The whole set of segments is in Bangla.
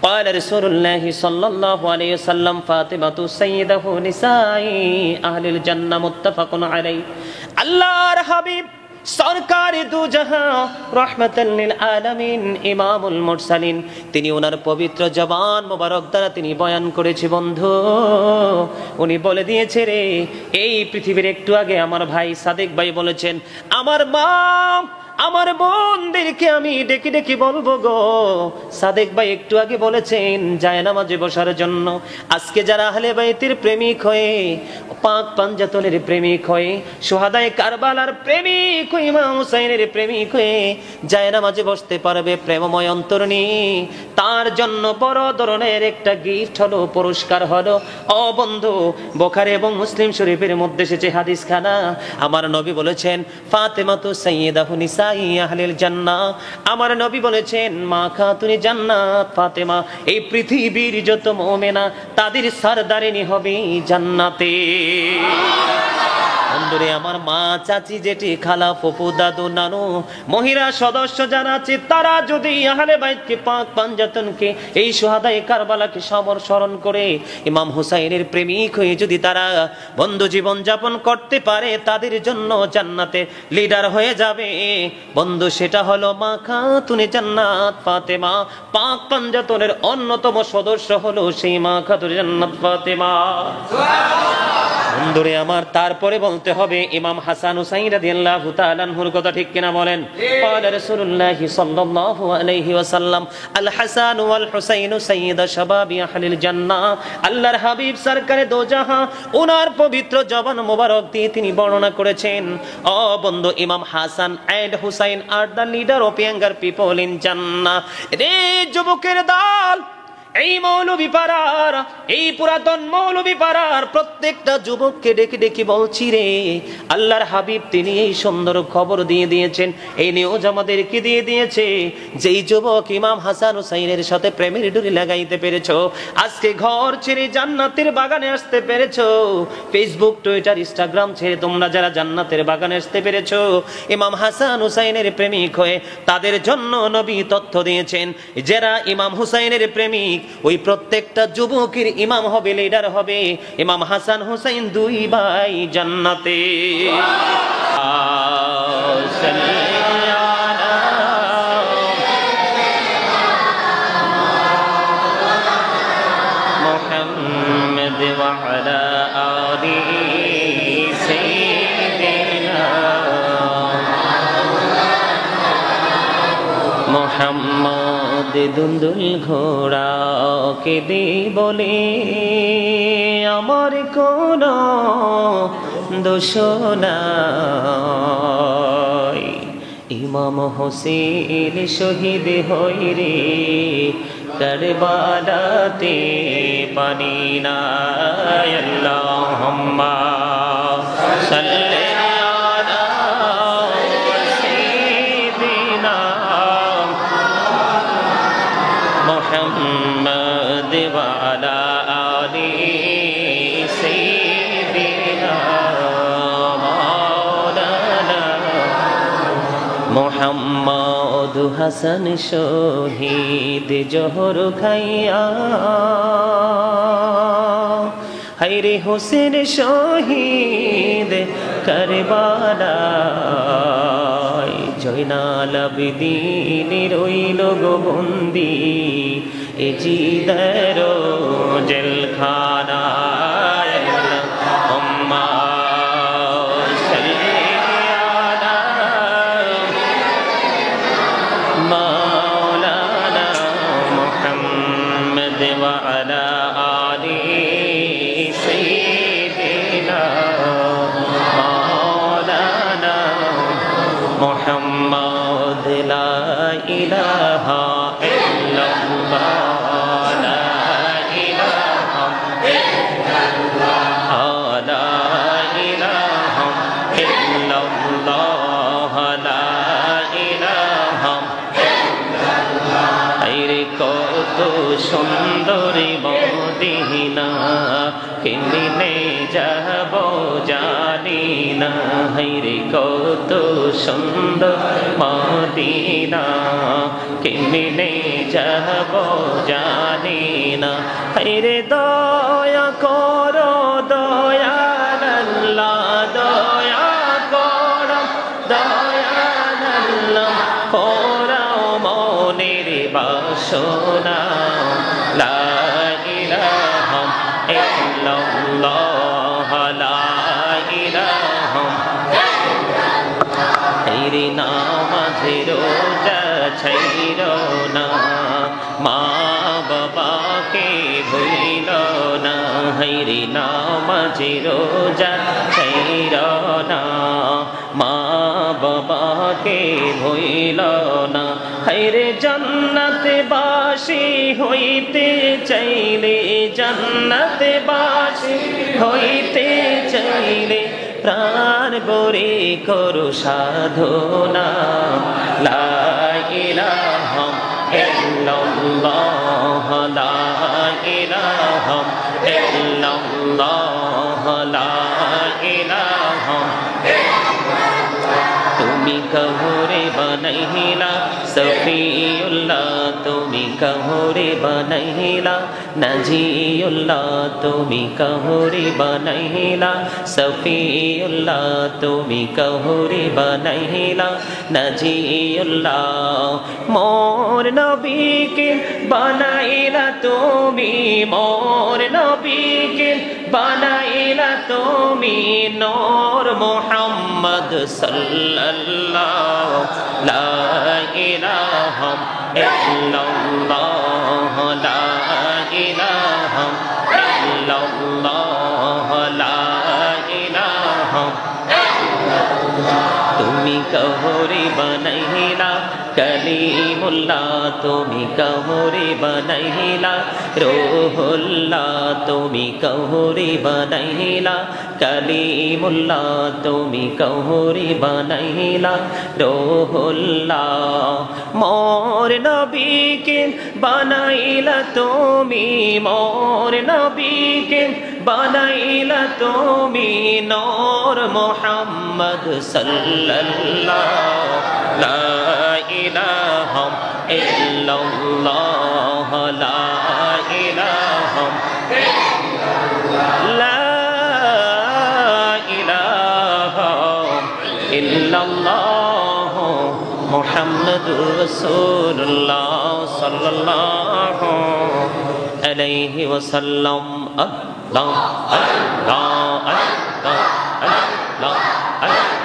قال رسول الله صلى الله عليه وسلم فاطمة سيدة نساء أهل الجنة متفق عليه আল্লাহর হাবিব সরকারি দুজাহান রাহমাতাল লিল আলামিন ইমামুল মুরসালিন তিনি ওনার পবিত্র জবান মোবারক দ্বারা তিনি বয়ান করেছে বন্ধু উনি বলে দিয়েছে রে এই পৃথিবীর একটু আগে আমার ভাই সাদেক ভাই বলেছেন আমার মা আমার বোনদেরকে আমি ডেকে ডেকে বলবো গো সাদেক ভাই একটু আগে বলেছেন জায়নামাজে বসার জন্য আজকে যারা আহলে বাইতের প্রেমিক হয়ে পাক পাঞ্জাতনের প্রেমিক হয়ে শুহাদায়ে কারবালার প্রেমিক হয়ে ইমাম হুসাইনের প্রেমিক হয়ে জায়নামাজে বসতে পারবে প্রেমময় অন্তর নিয়ে তার জন্য বড় ধরনের একটা গিফট হলো পুরস্কার হলো ও বন্ধু বুখারী এবং মুসলিম শরীফের মধ্যে এসেছে হাদিস খানা আমার নবী বলেছেন ফাতেমাতু সাইয়্যিদাতু নিসা আহলিল জান্নাহ আমার নবী বলেছেন মা খাতুনে জান্নাত ফাতেমা এই পৃথিবীর যত মুমিনা তাদের সরদারিনী হবে জান্নাতে বন্ধুরে আমার মা চাচি জেঠি খালা ফুফু দাদু নানু মহিলা সদস্য যারা আছে তারা যদি আহলে বাইতকে পাক পাঞ্জাতনকে এই শুহাদায়ে কারবালাকে স্মরণ করে ইমাম হুসাইনের প্রেমিক হয়ে যদি তারা বন্ধু জীবন যাপন করতে পারে তাদের জন্য জান্নাতে লিডার হয়ে যাবে বন্ধু সেটা হলো মা খাতুনে জান্নাত ফাতেমা পাক পাঞ্জাতনের অন্যতম সদস্য হলো সেই মা খাতুনে জান্নাত ফাতেমা বন্ধুরে আমার তারপরে বলতে হবে ইমাম হাসান হুসাইন রাদিয়াল্লাহু তাআলা আনহুর কথা ঠিক কিনা বলেন ক্বালা রাসূলুল্লাহ সাল্লাল্লাহু আলাইহি ওয়াসাল্লাম আল হাসান ওয়াল হুসাইন সাইয়্যিদা শাবাবি আহলিল জান্নাহ আল্লাহর হাবিব সরকারে দো জাহান ওনার পবিত্র জবান মোবারক দিয়ে তিনি বর্ণনা করেছেন ও বন্ধু Imam Hasan and Hussain are the leader of younger people in Jannah রে যুবকের দল এই মৌলভী পাড়ার এই পুরাতন মৌলভী পাড়ার প্রত্যেকটা যুবককে ডেকে ডেকে বলছি রে আল্লাহর হাবিব তিনি এই সুন্দর খবর দিয়ে দিয়েছেন এই নিউজ আমাদেরকে দিয়ে দিয়েছে যেই যুবক ইমাম হাসান হুসাইনের সাথে প্রেমের ডুরি লাগাইতে পেরেছো আজকে ঘর ছেড়ে জান্নাতের বাগানে আসতে পেরেছো ফেসবুক টুইটার ইনস্টাগ্রাম ছেড়ে তোমরা যারা জান্নাতের বাগানে আসতে পেরেছো ইমাম হাসান হুসাইনের প্রেমিক হয়ে তাদের জন্য নবী তথ্য দিয়েছেন যারা ইমাম হুসাইনের প্রেমিক ওই প্রত্যেকটা যুবকের ইমাম হবে লিডার হবে ইমাম হাসান হুসাইন দুই ভাই জান্নাতে মুহাম্মদ ওয়া আলা আলি সাইয়্যিদিনা মুহাম্মদ দুন্দুল ঘোড়া কে দে বলে আমার কোনো দোষ নাই ইমাম হোসেন শহীদ হই রে কারবালাতে পানি না আল্লাহুম্মা সাল্লি محمد وعلى آل سيدنا مولانا محمد حسن শহীদ জোহর খাইয়া হায়রে হোসেন শহীদ কারবালায় জয়নাল আবেদীন রইল গো বন্দী এ জিদের জেলখানায় আল্লাহুম্মা সাল্লি আলা মাওলানা মুহাম্মদ ওয়া আলা আলি সাইয়্যিদিনা মাওলানা মুহাম্মদ লা ইলাহা ইল্লাল্লাহ সুন্দরী মদিনা কেমনে যাব জানি না হায়রে কত সুন্দর মদিনা কেমনে যাব জানি হায়রে দয়া করো দয়াল আল্লাহ দয়া করো দয়াল আল্লাহ পোড়াও মনের বাসনা লা ইলাহা ইল্লাল্লাহ লা ইলাহা হায়রে নামাজে রোজা ছাইরো না মা বাবাকে ভুইল না হায়রে নামাজে রোজা ছাইরো না মা বাবাকে ভুইল না হায়রে জান্নাতে বাসী হইতে চাইলে জান্নাতে বাসী হইতে চাইলে প্রাণ ভরে করো সাধনা লা ইলাহা ইল্লাল্লাহ লা ইলাহা ইল্লাল্লাহ লা ইলাহা তুমি কহুরে বনাইলা সফিউল্লাহ তুমি কহুরে বনাইলা নজিউল্লাহ তুমি কহুরে বনাইলা সফিউল্লাহ তুমি কহুরে বনাইলা নজিউল্লাহ মোর নবীকে বনাইলা তুমি মোর নবীকে বনাইলা তুমি নূর মুহাম্মদ সাল্লাল্লাহু লা ইলাহা ইল্লাল্লাহ লা ইলাহা ইল্লাল্লাহ লা ইলাহা তুমি কহুরে বনাইলা কলিমুল্লাহ তুমি কহুরে বনাইলা রূহুল্লাহ তুমি কহুরে বনাইলা কলিমুল্লাহ তুমি কহুরে বনাইলা রূহুল্লাহ মোর নবীকে বনাইলা তুমি মোর নবীকে বনাইলা তুমি নূর মুহাম্মদ সাল্লাল্লাহু লা ইলাহা ইল্লাল্লাহ লা ইলাহা লা ইলাহা ইল্লাল্লাহ মুহাম্মাদুর রাসূলুল্লাহ সাল্লাল্লাহু আলাইহি ওয়াসাল্লাম আল্লাহ আল্লাহ আল্লাহ আল্লাহ আল্লাহ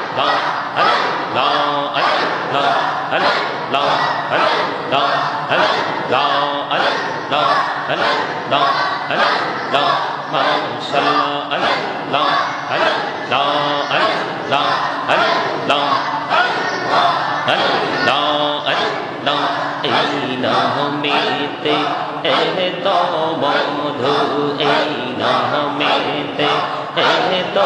আল্লাহ আল্লাহ আল্লাহ আল্লাহ আল্লাহ আল্লাহ আল্লাহ আল্লাহ মাশাআল্লাহ আল্লাহ আল্লাহ আল্লাহ আল্লাহ আল্লাহ আল্লাহ এই নামেতে এত মধু এই নামেতে এত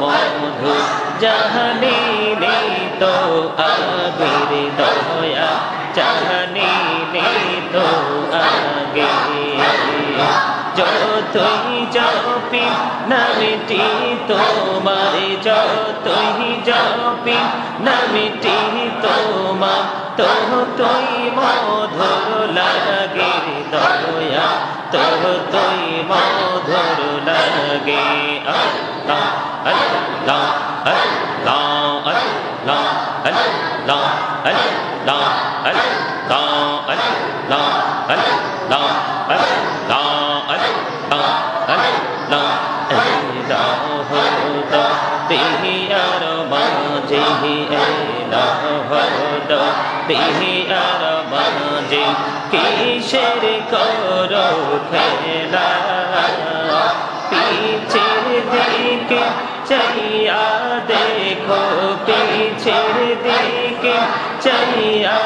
মধু জাহানিলে তো আগের দয়া জাহানিলে তো আগে যতই জপি নামটি তোমার যতই জপি নামটি তোমার তোই মধুর লাগে দয়া তোই মধুর লাগে আল্লাহ আল্লাহ আল্লাহ আল্লাহ আল্লাহ আল্লাহ আল্লাহ আল্লাহ আল্লাহ আল্লাহ আল্লাহ আল্লাহ বিহিয়ার মাঝে এলাহদ বিহিয়ার মাঝে কিসের করো খেলা পিছের দিকে চাইয়া দেখো পিছের দিকে চাইয়া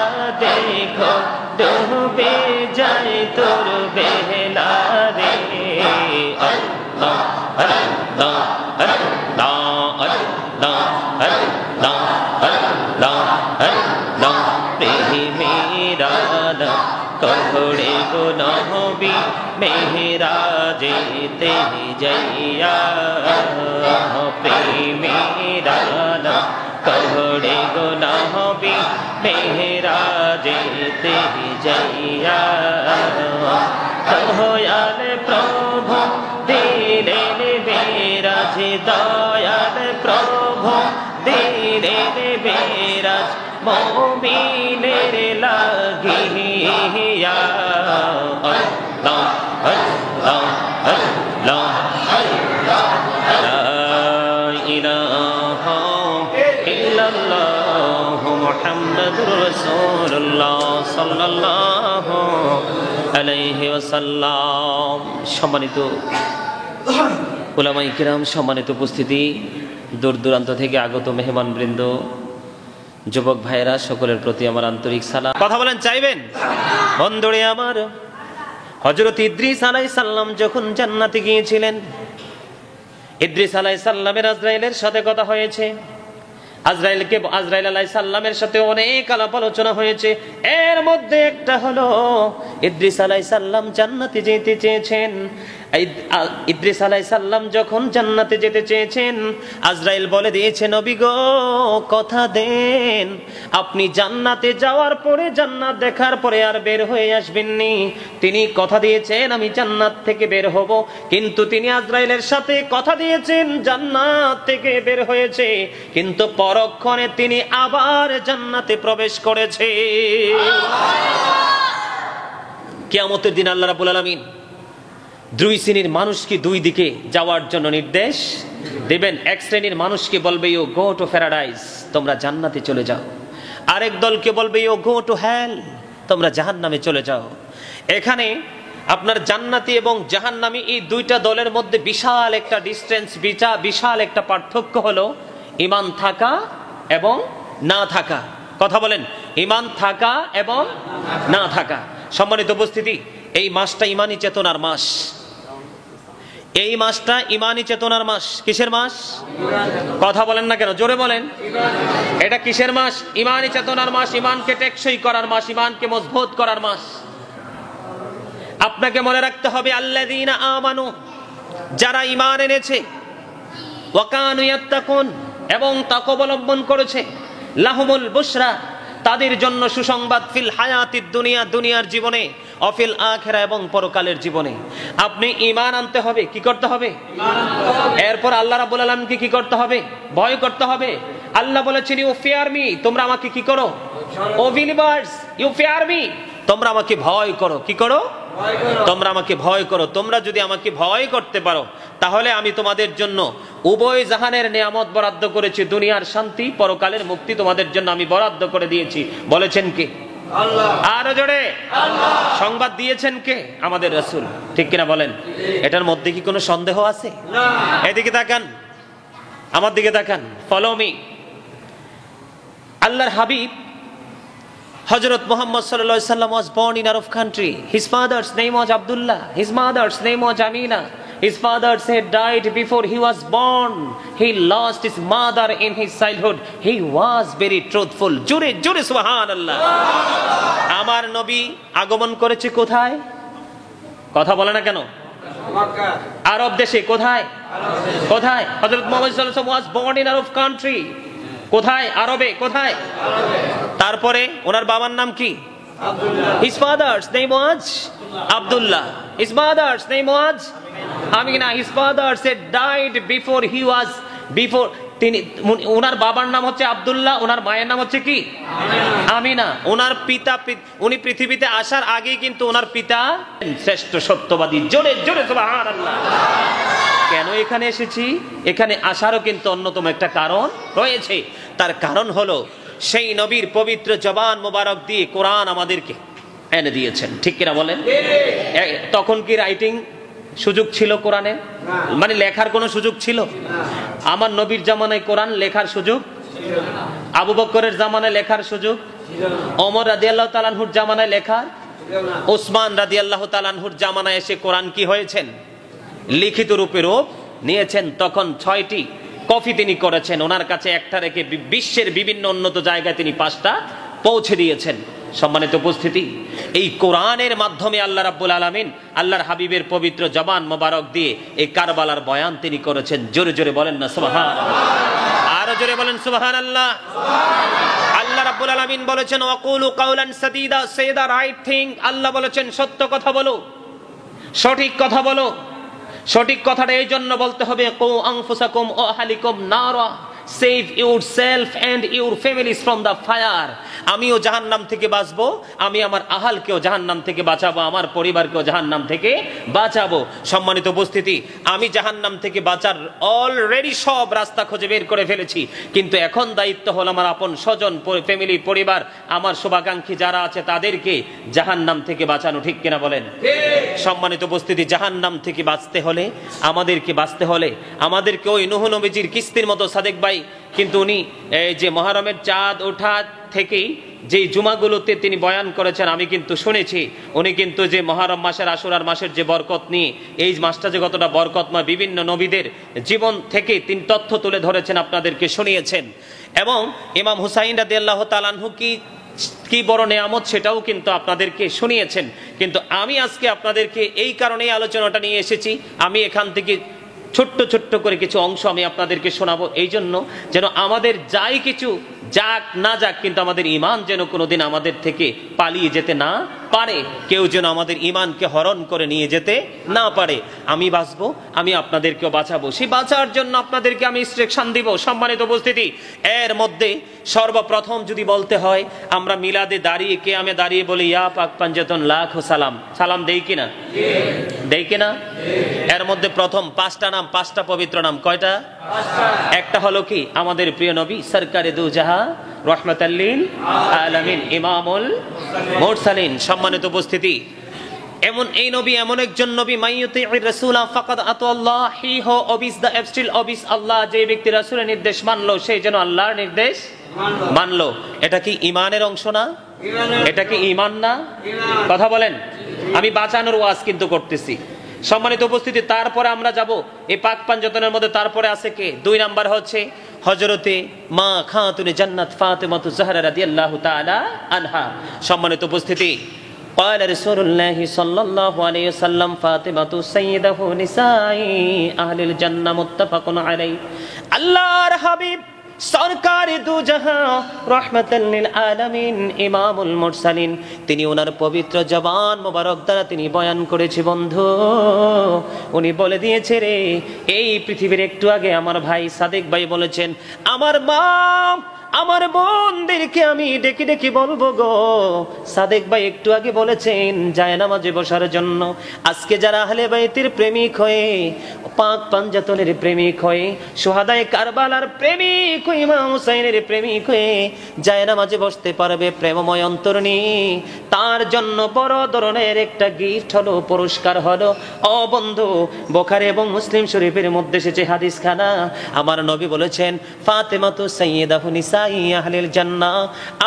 দেখো ডুবে যায় তোর বেলা রে আল্লাহ আল্লাহ আল্লাহ আল্লাহ আল্লাহ আল্লাহ আল্লাহ প্রেমেরা কহড়ে গো নহবি মেহরাজেতে যাইয়া প্রেমেরা কহড়ে গো নহবি মেহরাজেতে যাইয়া দয়াল বেরাজ দয়াল প্রভু দিনে বেরাজ মুমিনের লাগিয়া আল্লাহ আল্লাহ আল্লাহ লা ইলাহা ইল্লাল্লাহ মুহাম্মাদুর রাসূলুল্লাহ সাল্লাল্লাহু আলাইহি ওয়াসাল্লাম। সম্মানিত উলামায়ে কিরাম, সম্মানিত উপস্থিতি, দূর দূরান্ত থেকে আগত মেহমানবৃন্দ, যুবক ভাইরা, সকলের প্রতি আমার আন্তরিক সালাম। কথা বলেন চাইবেন? বন্ধুরে আমার, হযরত ইদ্রিস আলাইহিস সালাম যখন জান্নাতে গিয়েছিলেন, ইদ্রিস আলাইহিস সালামের আজরাইলের সাথে কথা হয়েছে। আজরাইল আলাইহিস সালামের সাথে অনেক আলাপ আলোচনা হয়েছে। এর মধ্যে একটা হলো ইদ্রিস আলাইহিস সালাম জান্নাতে যেতে চেয়েছেন। ইদ্রিস আলাইহিস সালাম যখন জান্নাতে যেতে চেয়েছেন, আজরাইল বলে দিয়েছে, নবী গো, কথা দেন আপনি জান্নাতে যাওয়ার পরে, জান্নাত দেখার পরে আর বের হয়ে আসবেননি। তিনি কথা দিয়েছেন আমি জান্নাত থেকে বের হব, কিন্তু তিনি আজরাইলের সাথে কথা দিয়েছেন জান্নাত থেকে বের হয়েছে, কিন্তু পরক্ষণে তিনি আবার জান্নাতে প্রবেশ করেছে। কিয়ামতের দিন আল্লাহ রাব্বুল আলামিন দুই শ্রেণীর মানুষকে দুই দিকে যাওয়ার জন্য নির্দেশ দেবেন। এক শ্রেণীর মানুষকে বলবে, ইউ গো টু প্যারাডাইস, তোমরা জান্নাতে চলে যাও। আরেক দলকে বলবে, ইউ গো টু হেল, তোমরা জাহান্নামে চলে যাও। এখানে আপনার জান্নাতি এবং জাহান্নামী এই দুইটা দলের মধ্যে বিশাল একটা ডিস্টেন্স, বিশাল একটা পার্থক্য হলো ঈমান থাকা এবং না থাকা। কথা বলেন, ঈমান থাকা এবং না থাকা। সম্মানিত উপস্থিতি, এই মাসটা ঈমানি চেতনার মাস। এই মাসটা ঈমানি চেতনার মাস। কিসের মাস? কথা বলেন না কেন, জোরে বলেন। এটা কিসের মাস? ঈমানি চেতনার মাস, ঈমানকে টেকসই করার মাস, ঈমানকে মজবুত করার মাস। আপনাকে মনে রাখতে হবে, আল্লাযীনা আমানু, যারা ঈমান এনেছে, ওয়া কানু ইয়াত্তাকুন, এবং তাকওয়া অবলম্বন করেছে, লাহুমুল বুশরা, তাদের জন্য সুসংবাদ, ফিল হায়াতিদ দুনিয়া, দুনিয়ার জীবনে, অফিল আখিরা, এবং পরকালের জীবনে। আপনি ঈমান আনতে হবে। কি করতে হবে? এরপর আল্লাহ রাব্বুল আলামিনকে কি করতে হবে? ভয় করতে হবে। আল্লাহ বলেছেন, ইউ ফিয়ার মি, তোমরা আমাকে কি করো? O believers, you fear me, তোমরা আমাকে ভয় করো। কি করো? তোমরা আমাকে ভয় করো। তোমরা যদি আমাকে ভয় করতে পারো, তাহলে আমি তোমাদের জন্য উভয় জাহানের নিয়ামত বরাদ্দ করেছি, দুনিয়ার শান্তি, পরকালের মুক্তি তোমাদের জন্য আমি বরাদ্দ করে দিয়েছি। বলেছেন কে? আল্লাহ। আরো জোরে আল্লাহ। সংবাদ দিয়েছেন কে? আমাদের রাসূল। ঠিক কিনা বলেন? এটার মধ্যে কি কোনো সন্দেহ আছে? না। এদিকে তাকান, আমার দিকে তাকান, ফলো মি। আল্লাহর Habib Hazrat Muhammad sallallahu alaihi wasallam was born in Arab country. His father's name was Abdullah. His mother's name was Amina. His father had died before he was born. He lost his mother in his childhood. He was very truthful. Jure jure subhanallah. আমার নবী আগমন করেছে কোথায়? কথা বলে না কেন? মক্কা। আরব দেশে। কোথায়? কোথায়? হযরত মুহাম্মদ সাল্লাল্লাহু আলাইহি ওয়াসাল্লাম was born in Arab country. কোথায়? আরবে। কোথায়? তারপরে ওনার বাবার নাম কি? Abdullah. His father's name was Abdullah. His mother's name was Amina. His father said died before তিনি, ওনার বাবার নাম হচ্ছে আব্দুল্লাহ, ওনার মায়ের নাম হচ্ছে কি? আমিনা। ওনার পিতা, উনি পৃথিবীতে আসার আগেই কিন্তু ওনার পিতা শ্রেষ্ঠ সত্যবাদী। জোরে জোরে সুবহানাল্লাহ। কেন এখানে এসেছি? এখানে আসারও কিন্তু অন্যতম একটা কারণ রয়েছে। তার কারণ হলো সেই নবীর পবিত্র জবান মোবারক দিয়ে কোরআন আমাদেরকে এনে দিয়েছেন। ঠিক কিনা বলেন? তখন কি রাইটিং সুযোগ ছিল কোরআনে? মানে লেখার কোনো সুযোগ ছিল? আমার নবীর জামানায় কোরআন লেখার সুযোগ, আবু বকরের জামানায় লেখার সুযোগ, ওমর রাদিয়াল্লাহু তাআলা আনহুর জামানায় লেখার, ওসমান রাদিয়াল্লাহু তাআলা আনহুর জামানায় এসে কোরআন কি হয়েছেন? লিখিত রূপে রূপ নিয়েছেন। তখন 6টি কপি তিনি করেছেন, ওনার কাছে একটা রেখে বিশ্বের বিভিন্ন উন্নত জায়গায় তিনি 5টা পৌঁছে দিয়েছেন। সম্মানিত উপস্থিতি, এই কোরআনের মাধ্যমে আল্লাহ রাব্বুল আলামিন আল্লাহর হাবিবের পবিত্র জবান মোবারক দিয়ে এই কারবালার বয়ান তিনি করেছেন। জোরে জোরে বলেন না সুবহানাল্লাহ। আরো জোরে বলেন সুবহানাল্লাহ। আল্লাহ রাব্বুল আলামিন বলেছেন, ওয়াকুলু কাওলান সাদীদা, সে দা রাইট থিং। আল্লাহ বলেছেন সত্য কথা বলো, সঠিক কথা বলো। সঠিক কথাটা এই জন্য বলতে হবে, কু আনফুসাকুম ওয়া আহলিকুম নারা, save yourself and your families from the fire. আমিও জাহান্নাম থেকে বাঁচবো, আমি আমার আহালকেও জাহান্নাম থেকে বাঁচাবো, আমার পরিবারকেও জাহান্নাম থেকে বাঁচাবো। সম্মানিত উপস্থিতি, আমি জাহান্নাম থেকে বাঁচার অলরেডি সব রাস্তা খুঁজে বের করে ফেলেছি, কিন্তু এখন দায়িত্ব হলো আমার আপন স্বজন, ফ্যামিলি, পরিবার, আমার শুভাকাঙ্ক্ষী যারা আছে তাদেরকে জাহান্নাম থেকে বাঁচানো। ঠিক কিনা বলেন? সম্মানিত উপস্থিতি, জাহান্নাম থেকে বাঁচতে হলে আমাদেরকে ওই নূহ নবীজির কিস্তির মতো সাদেক ভাই, কিন্তু উনি এই যে মুহররমের চাঁদ ওঠা থেকেই যে জুমাগুলোতে তিনি বয়ান করেছেন, আমি কিন্তু শুনেছি উনি কিন্তু যে মুহররম মাসের, আশুরার মাসের যে বরকত নিয়ে, এই মাসটা যে কতটা বরকতময়, বিভিন্ন নবীদের জীবন থেকে তিনি তথ্য তুলে ধরেছেন, আপনাদেরকে শুনিয়েছেন। এবং ইমাম হুসাইন রাদিয়াল্লাহু তাআলা আনহু কি বড় নেয়ামত সেটাও কিন্তু আপনাদেরকে শুনিয়েছেন। কিন্তু আমি আজকে আপনাদেরকে এই কারণেই আলোচনাটা নিয়ে এসেছি, আমি এখান থেকে ছোট্ট ছোট্ট করে কিছু অংশ আমি আপনাদেরকে শোনাবো, এই জন্য যেন আমাদের যাই কিছু যাক না যাক, কিন্তু আমাদের ঈমান যেন কোনোদিন আমাদের থেকে পালিয়ে যেতে না পারে, কেউ যেন আমাদের ঈমানকে হরণ করে নিয়ে যেতে না পারে। আমি বাঁচবো, আমি আপনাদেরকেও বাঁচাবো, সেই বাঁচার জন্য আপনাদেরকে আমি ইনস্ট্রাকশন দিব। সম্মানিত উপস্থিতি, এর মধ্যে সর্বপ্রথম যদি বলতে হয়, আমরা মিলাদে দাঁড়িয়ে, কে আমি দাঁড়িয়ে বলি ইয়া পাক পাঞ্জাতন লাখো সালাম, সালাম দেই কিনা? দেই কিনা? এর মধ্যে প্রথম পাঁচটা নাম, পাঁচটা পবিত্র নাম, কয়টা? একটা হলো কি আমাদের প্রিয় নবী সরকারে দু জাহা রহমাতাল লিল আলামিন ইমামুল মুরসালিন। সম্মানিত উপস্থিতি, এমন এই নবী এমন একজন নবী, মাইয়ুতিউর রাসূলা ফাকাদ আতাল্লাহ, হি হু ওবিস দ্য এবস্টিল ওবিস আল্লাহ, যে ব্যক্তি রাসূলের নির্দেশ মানলো সে যেন আল্লাহর নির্দেশ মানলো। এটা কি ঈমানের অংশ না? এটা কি ঈমান না? কথা বলেন। আমি বাঁচানোর ওয়াজ কিন্তু করতেছি। সম্মানিত উপস্থিতি, তারপরে আমরা যাব এই পাক পাঞ্জাতনের মধ্যে। তারপরে আছে কে? 2 নাম্বার হচ্ছে হযরতে মা খাতুনে জান্নাত ফাতেমাতু জাহরা রাদিয়াল্লাহু তাআলা আনহা। সম্মানিত উপস্থিতি, قال رسول الله صلى الله عليه وسلم فاطمة سيدة نساء أهل الجنة متفق عليه। আল্লাহর হাবিব সরকারে দু জাহান রহমাতাল লিল আলামিন ইমামুল মুরসালিন, তিনি ওনার পবিত্র জবান মোবারক দ্বারা তিনি বয়ান করেছে। বন্ধু, উনি বলে দিয়েছে রে, এই পৃথিবীর একটু আগে আমার ভাই সাদেক ভাই বলেছেন, আমার মা আমার বোনদেরকে আমি ডেকে ডেকে বলবো গো, সাদেক ভাই একটু আগে বলেছেন জায়নামাজে বসার জন্য। আজকে যারা আহলে বাইতের প্রেমিক হয়ে, পাক পাঞ্জাতনের প্রেমিক হয়ে, শুহাদায়ে কারবালার প্রেমিক হয়ে, ইমাম হুসাইনের প্রেমিক হয়ে জায়নামাজে বসতে পারবে প্রেমময় অন্তর নিয়ে, তার জন্য বড় ধরনের একটা গিফট হলো, পুরস্কার হলো। ও বন্ধু, বুখারী এবং মুসলিম শরীফের মধ্যে এসেছে হাদিস খানা, আমার নবী বলেছেন ফাতেমাতু সাইয়্যিদাতু নিসাই আহলিল জান্নাহ,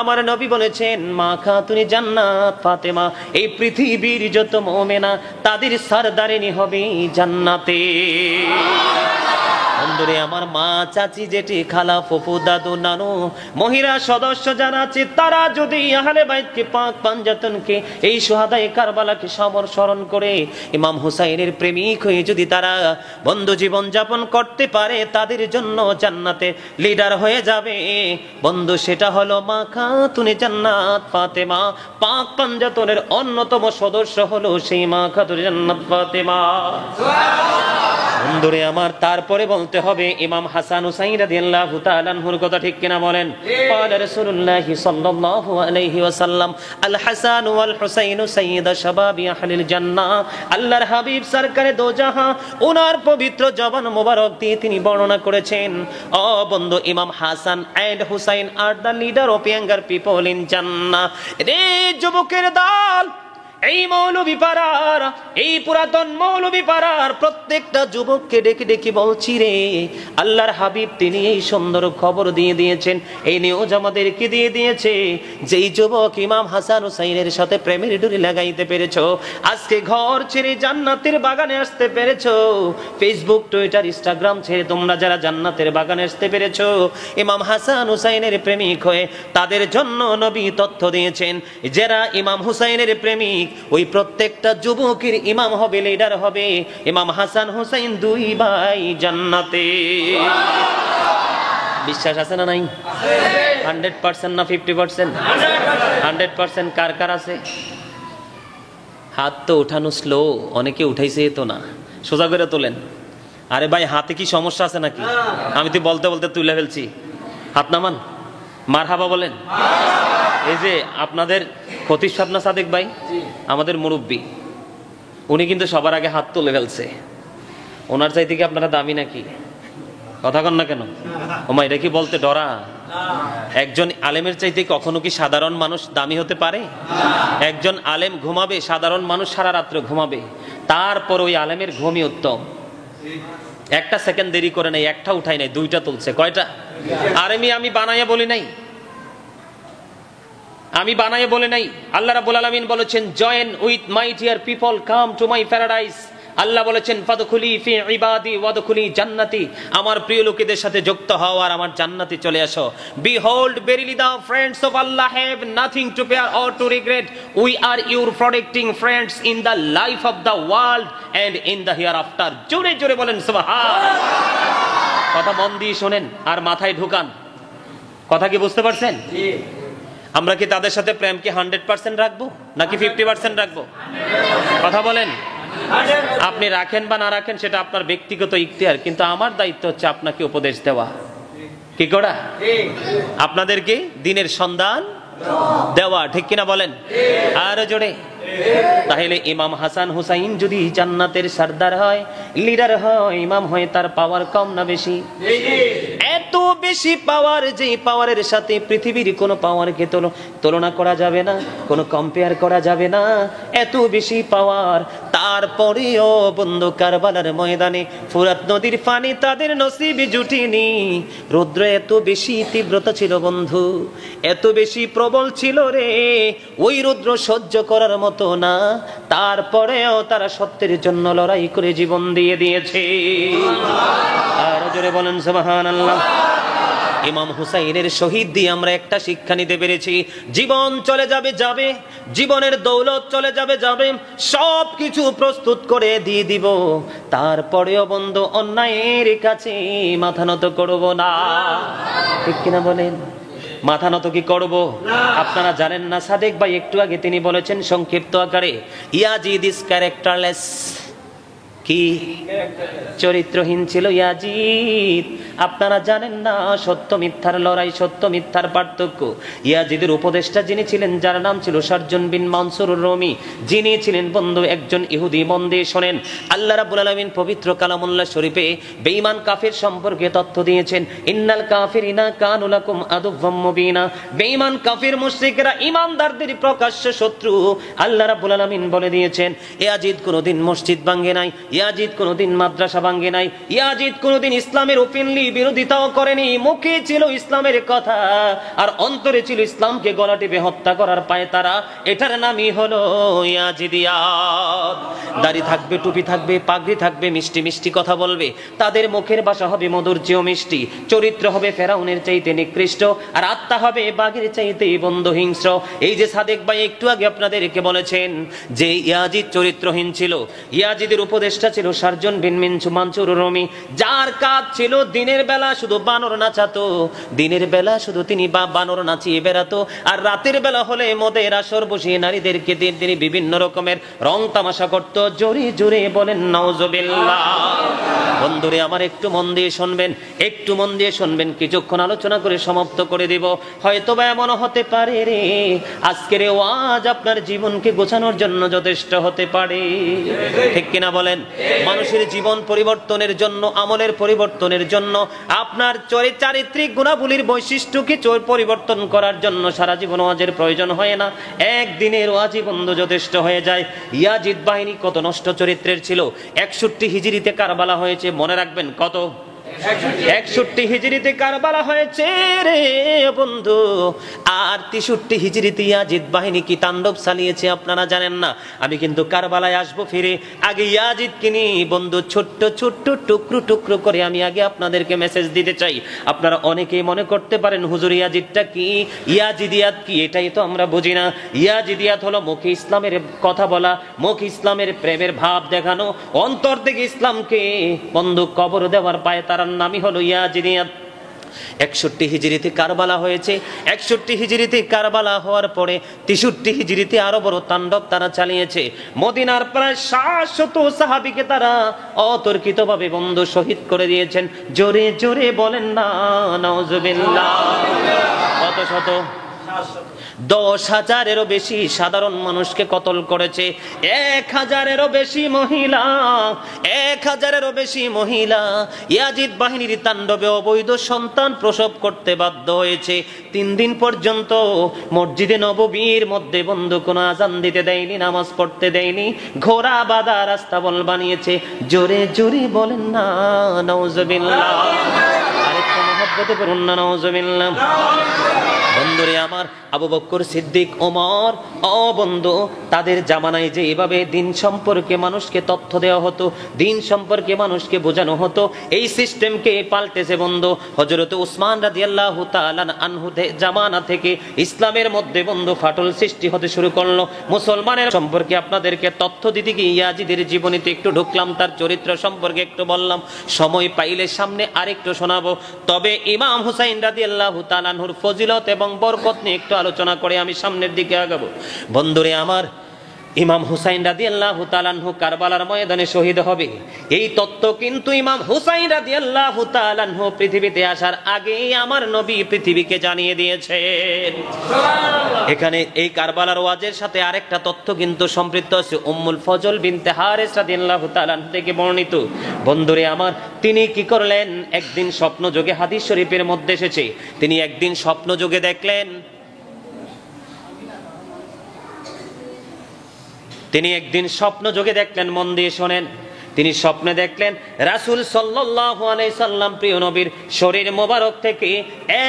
আমার নবী বলেছেন মা খাতুনে জান্নাত ফাতেমা এই পৃথিবীর যত মুমিনা তাদের সরদারিনী হবে জান্নাতে। বন্ধুরে, আমার মা, চাচি, জেঠি, খালা, ফুফু, দাদু, নানু, মহিলা সদস্য যারা আছে, তারা যদি আহলে বাইতকে, পাক পাঞ্জাতনকে, এই শুহাদায়ে কারবালাকে স্মরণ করে ইমাম হুসাইনের প্রেমিক হয়ে যদি তারা বন্ধু জীবন যাপন করতে পারে, তাদের জন্য জান্নাতে লিডার হয়ে যাবে। বন্ধু, সেটা হলো মা খাতুনে জান্নাত ফাতেমা। পাক পাঞ্জাতনের অন্যতম সদস্য হলো সেই মা খাতুনে জান্নাত ফাতেমা। বন্ধুরে আমার, তারপরে বলতে হবে ইমাম হাসান হুসাইন রাদিয়াল্লাহু তাআলা আনহুর কথা। ঠিক কিনা বলেন? قال رسول الله صلى الله عليه وسلم الحسن والحسين سيد شباب اهل الجنه। আল্লাহর হাবিব সরকারে দো জাহান ওনার পবিত্র জবান মোবারক দিয়ে তিনি বর্ণনা করেছেন, ও বন্ধু, Imam Hasan and Hussain are the leader of younger people in Jannah. রে যুবকের দল, এই মৌলভী পাড়ার, এই পুরাতন মৌলভী পাড়ার প্রত্যেকটা যুবককে ডেকে ডেকে বলছি রে, আল্লাহর হাবিব তিনি এই সুন্দর খবর দিয়ে দিয়েছেন, এই নিউজ আমাদেরকে দিয়ে দিয়েছে, যেই যুবক ইমাম হাসান হুসাইনের সাথে প্রেমের ডুরি লাগাইতে পেরেছো, আজকে ঘর ছেড়ে জান্নাতের বাগানে আসতে পেরেছো, ফেসবুক, টুইটার, ইনস্টাগ্রাম ছেড়ে তোমরা যারা জান্নাতের বাগানে আসতে পেরেছো, ইমাম হাসান হুসাইনের প্রেমিক হয়ে, তাদের জন্য নবী তথ্য দিয়েছেন, যারা ইমাম হুসাইনের প্রেমিক, ওই প্রত্যেকটা যুবকের ইমাম হবে, লিডার হবে ইমাম হাসান হুসাইন, 2 ভাই জান্নাতে। বিশ্বাস আছে না নাই? 100% না 50%? 100% কার কার আছে? হাত তো ওঠানো স্লো, অনেকে উঠাইছে তো না, সোজা করে তোলেন। আরে ভাই হাতে কি সমস্যা আছে নাকি? আমি তো বলতে বলতে তুলে ফেলছি। হাত নামান, মারহাবা বলেন। এই যে আপনাদের খতিব সাহেব না সাদেক ভাই, আমাদের মুরব্বী, উনি কিন্তু সবার আগে হাত তুলে ফেলছে। ওনার চাইতে কি আপনারা দামি নাকি? কথা কন না কেন? ওমা এটা কি বলতে ডরা? একজন আলেমের চাইতে কখনো কি সাধারণ মানুষ দামি হতে পারে? একজন আলেম ঘুমাবে, সাধারণ মানুষ সারা রাত্রে ঘুমাবে, তারপর ওই আলেমের ঘুমই উত্তম। একটা সেকেন্ড দেরি করে নাই, একটা উঠাই নাই, দুইটা তুলছে। কয়টা? আমি বানাইয়া বলি নাই, আমি বানাইয়া বলি নাই। আল্লাহ রাব্বুল আলামিন বলেছেন, join with my dear people, come to my paradise. Allah বলেছেন, ফাদখুলি ফি ইবাদি ওয়াদখুলি জান্নাতি, আমার প্রিয় লোকেদের সাথে যুক্ত হও আর আমার জান্নাতে চলে আসো। Behold verily the friends of Allah have nothing to fear or to regret, we are your protecting friends in the life of the world and in the hereafter. জোরে জোরে বলেন সুবহানাল্লাহ। কথা মন দিয়ে শোনেন আর মাথায় ঢুকান। কথা কি বুঝতে পারছেন? আমরা কি তাদের সাথে প্রেম কি 100% রাখবো নাকি 50% রাখবো? কথা বলেন। আপনি রাখেন বা না রাখেন সেটা আপনার ব্যক্তিগত ইখতিয়ার, কিন্তু আমার দায়িত্ব হচ্ছে আপনাকে উপদেশ দেওয়া। কি করা? আপনাদেরকে দিনের সন্ধান দেওয়া। ঠিক কিনা বলেন? আরো জোরে। তাহলে ইমাম হাসান হুসাইন যদি জান্নাতের সর্দার হয়, লিডার হয়, ইমাম হয়, তার পাওয়ার কম না বেশি? এত বেশি পাওয়ার, যে পাওয়ারের সাথে পৃথিবীর কোনো পাওয়ারকে তুলনা করা যাবে না, কোনো কম্পেয়ার করা যাবে না। এত বেশি পাওয়ার, তারপরেও বন্ধু কারবালার ময়দানে ফুরাত নদীর পানি তাদের নসিবে জুটিনি। রৌদ্র এত বেশি তীব্রতা ছিল বন্ধু, এত বেশি প্রবল ছিল রে, ওই রৌদ্র সহ্য করার মতো না, তারপরেও তারা সত্যের জন্য লড়াই করে জীবন দিয়ে দিয়েছে। আর জোরে বলেন সুবহানাল্লাহ। ইমাম হুসাইনের শহীদ দিয়ে আমরা একটা শিক্ষা নিতে পেরেছি, জীবন চলে যাবে যাবে, জীবনের দৌলত চলে যাবে যাবে, সব কিছু প্রস্তুত করে দিয়ে দিব, তারপরেও বন্ধু অন্যায়ের কাছে মাথা নত করব না। ঠিক কিনা বলেন? মাথা নত কি করব? আপনারা জানেন না, সাদেক ভাই একটু আগে তিনি বলেছেন সংক্ষিপ্ত আকারে, ইয়াজিদ ইজ ক্যারেক্টারলেস। কি চরিত্রহীন ছিল ইয়াজিদ? আপনারা জানেন না, সত্য মিথ্যার লড়াই, সত্য মিথ্যার পার্থক্য। ইয়াজিদের উপদেষ্টা যিনি ছিলেন, যার নাম ছিল শারজুন বিন মানসুর রমি, যিনি ছিলেন বন্ধু একজন ইহুদি। মন দিয়ে শোনেন, আল্লাহ রাব্বুল আলামিন পবিত্র কালামুল্লাহ শরীফে বেঈমান কাফির সম্পর্কে তথ্য দিয়েছেন, ইন্নাল কাফিরিনা কানু লাকুম আদুওয়াম মুবিনা। বেঈমান কাফির মুশরিকরা ঈমানদারদের প্রকাশ্য শত্রু। আল্লাহ রাব্বুল আলামিন বলে দিয়েছেন, ইয়াজিদ কোনোদিন মসজিদ ভাঙে নাই, ইয়াজিদ কোনোদিন মাদ্রাসা ভাঙে নাই, ইয়াজিদ কোনোদিন ইসলামের ওপেনলি বিরোধিতাও করেনি। মুখে ছিল ইসলামের কথা আর অন্তরে ছিল ইসলামকে গলা টিপে হত্যা করার পায়তারা। এটার নামই হলো ইয়াজিদিয়াত। দাড়ি থাকবে, টুপি থাকবে, পাগড়ি থাকবে, মিষ্টি মিষ্টি কথা বলবে, তাদের মুখের ভাষা হবে মধুর চেয়েও মিষ্টি, চরিত্র হবে ফেরাউনের চাইতে নিকৃষ্ট, আর আত্মা হবে বাঘের চাইতে বন্ধু হিংস্র। এই যে সাদেক ভাই একটু আগে আপনাদেরকে বলেছেন যে ইয়াজিদ চরিত্রহীন ছিল, ইয়াজিদের উপদেষ্টা ছিল শারজুন বিন মানসুর রমি, যার কাজ ছিল দিনের বেলা শুধু বানর নাচাতো, দিনের বেলা শুধু তিনি বানর নাচিয়ে বেড়াতো, আর রাতের বেলা হলে মদের আসর বসিয়ে নারীদেরকে তিনি বিভিন্ন রকমের রং তামাশা করতো। জোরে জোরে বলেন নাউজুবিল্লাহ। বন্ধুরে আমার একটু মন দিয়ে শুনবেন, একটু মন দিয়ে শুনবেন, কিছুক্ষণ আলোচনা করে সমাপ্ত করে দিব। হয়তো বা এমন হতে পারে রে, আজকের ওয়াজ আপনার জীবনকে গোছানোর জন্য যথেষ্ট হতে পারে। ঠিক কিনা বলেন? মানুষের জীবন পরিবর্তনের জন্য, আমলের পরিবর্তনের জন্য, আপনার চারিত্রিক গুণাবলীর বৈশিষ্ট্যকে পরিবর্তন করার জন্য সারা জীবন ওয়াজের প্রয়োজন হয় না, একদিনের ওয়াজই বন্ধু যথেষ্ট হয়ে যায়। ইয়াজিদ বাহিনী কত নষ্ট চরিত্রের ছিল। 61 হিজরিতে কারবালা হয়েছে, মনে রাখবেন কত? 61 হিজরিতে কারবালা হয়েছে রে বন্ধু। আর 63 হিজরিতে ইয়াজিদ বাহিনী কি তাণ্ডব চালিয়েছে আপনারা জানেন না। আমি কিন্তু কারবালায় আসবো ফিরে, আগে ইয়াজিদকে নিয়ে বন্ধু ছোট্ট ছোট্ট টুকরো টুকরো করে আমি আগে আপনাদেরকে মেসেজ দিতে চাই। আপনারা অনেকেই মনে করতে পারেন হুজুর ইয়াজিদটা কি, ইয়াজিদিয়াত কি, এটাই তো আমরা বুঝি না। ইয়াজিদিয়াত হলো মুখে ইসলামের কথা বলা, মুখে ইসলামের প্রেমের ভাব দেখানো, অন্তর থেকে ইসলামকে বন্ধু কবর দেওয়ার পায় তার নামই হলো ইয়াজিদিয়াত। 61 হিজরিতে কারবালা হয়েছে। 61 হিজরিতে কারবালা হওয়ার পরে 63 হিজরিতে আরো বড় তাণ্ডব তারা চালিয়েছে। মদিনার প্রায় 700 সাহাবীকে তারা অতর্কিতভাবে বন্ধু শহীদ করে দিয়েছেন। জোরে জোরে বলেন না নাউজুবিল্লাহ। কত শত? 10,000-এরও বেশি সাধারণ মানুষকে কতল করেছে। 1,000-এরও বেশি মহিলা, 1,000-এরও বেশি মহিলা ইয়াজিদ বাহিনীর তাণ্ডবে অবৈধ সন্তান প্রসব করতে বাধ্য হয়েছে। 3 দিন পর্যন্ত মসজিদে নববীর মধ্যে বন্ধু কোনো আজান দিতে দেয়নি, নামাজ পড়তে দেয়নি, ঘোড়া বাঁধা রাস্তা বল বানিয়েছে। জোরে জোরে বলেন না নাউজুবিল্লাহ। আরেকটু মহব্বতে পড়ুন না নাউজুবিল্লাহ। বন্ধুরে আমার, আবু বকর সিদ্দিক, ওমর, ও বন্ধু, তাদের জামানায় যে এভাবে দিন সম্পর্কে মানুষকে তথ্য দেওয়া হতো, দিন সম্পর্কে মানুষকে বোঝানো হতো, এই সিস্টেমকে পাল্টেছে বন্ধু। হযরত উসমান রাদিয়াল্লাহু তাআলা আনহু জামানা থেকে ইসলামের মধ্যে বন্ধু ফাটল সৃষ্টি হতে শুরু করলো। মুসলমানের সম্পর্কে আপনাদেরকে তথ্য দিতে গিয়ে ইয়াজিদের জীবনীতে একটু ঢুকলাম, তার চরিত্র সম্পর্কে একটু বললাম। সময় পাইলে সামনে আরেকটু শোনাবো। তবে ইমাম হুসাইন রাদিয়াল্লাহু তাআলা আনহুর ফজিলত এবং বরকত নিয়ে একটু আলোচনা করে আমি সামনের দিকে আগাবো। বন্ধুরে আমার, ইমাম হুসাইন রাদিয়াল্লাহু তাআলা আনহু কারবালার ময়দানে শহীদ হবে, এই তত্ত্ব কিন্তু ইমাম হুসাইন রাদিয়াল্লাহু তাআলা আনহু পৃথিবীতে আসার আগেই আমার নবী পৃথিবীকে জানিয়ে দিয়েছেন। এখানে এই কারবালার ওয়াজের সাথে আরেকটা তথ্য কিন্তু সম্পৃক্ত আছে, উম্মুল ফজল বিনতে হারিস রাদিয়াল্লাহু তাআলা আনহা থেকে বর্ণিত। বন্ধুরে আমার, তিনি কি করলেন? একদিন স্বপ্ন যোগে, হাদিস শরীফের মধ্যে এসেছে, তিনি একদিন স্বপ্ন যোগে দেখলেন, তিনি একদিন স্বপ্ন যোগে দেখলেন, মন দিয়ে শোনেন। তিনি স্বপ্নে দেখলেন রাসূল সাল্লাল্লাহু আলাইহি সাল্লাম প্রিয় নবীর শরীর মোবারক থেকে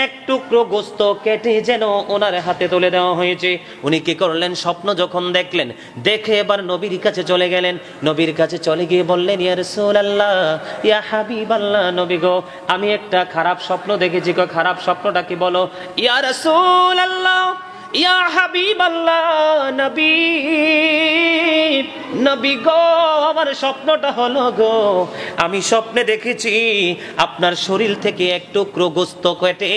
এক টুকরো গোশত কেটে যেন ওনার হাতে তুলে দেওয়া হয়েছে। উনি কি করলেন? স্বপ্ন যখন দেখলেন, দেখে এবার নবীর কাছে চলে গেলেন। নবীর কাছে চলে গিয়ে বললেন, ইয়া রাসূলুল্লাহ, ইয়া হাবিবাল্লাহ, নবী গো, আমি একটা খারাপ স্বপ্ন দেখেছি। গো, খারাপ স্বপ্নটা কি বলো? ইয়া রাসূলুল্লাহ, ইয়া হাবিবাল্লাহ, নবী, নবী গো, আমার স্বপ্নটা হলো গো, আমি স্বপ্নে দেখেছি আপনার শরীর থেকে এক টুকরো গোশত কেটে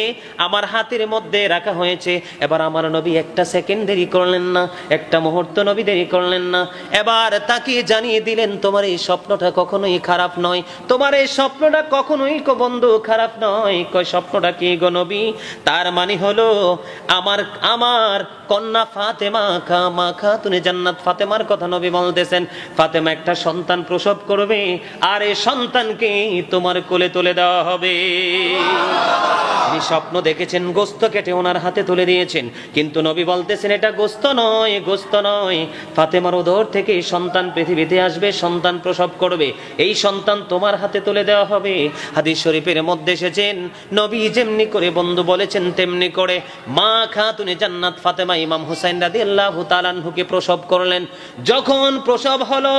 আমার হাতের মধ্যে রাখা হয়েছে। এবার আমার নবী একটা সেকেন্ড দেরি করলেন না, একটা মুহূর্ত নবী দেরি করলেন না, এবার তাকে জানিয়ে দিলেন, তোমার এই স্বপ্নটা কখনোই খারাপ নয়, তোমার এই স্বপ্নটা কখনোই গো বন্ধু খারাপ নয়। কয় স্বপ্নটা কি গো নবী? তার মানে হলো আমার কন্যা ফাতেমা খাতুনে জান্নাত ফাতেমার কথা নবী বলতেছেন। ফাতেমা একটা সন্তান প্রসব করবে, আর এই সন্তানকে তোমার কোলে তুলে দেওয়া হবে। তিনি স্বপ্ন দেখেছেন, গোশত কেটে ওনার হাতে তুলে দিয়েছেন, কিন্তু নবী বলতেছেন এটা গোশত নয়, গোশত নয়, ফাতেমার উদর থেকে সন্তান পৃথিবীতে আসবে, সন্তান প্রসব করবে, এই সন্তান তোমার হাতে তুলে দেওয়া হবে। হাদিস শরীফের মধ্যে এসেছেন, নবী যেমনি করে বন্ধু বলেছেন তেমনি করে মা খাতুনে জান্নাত ফাতেমা ইমাম হুসাইন রাদিয়াল্লাহু তাআলা আনহুকে প্রসব করলেন। যখন প্রসব হলো,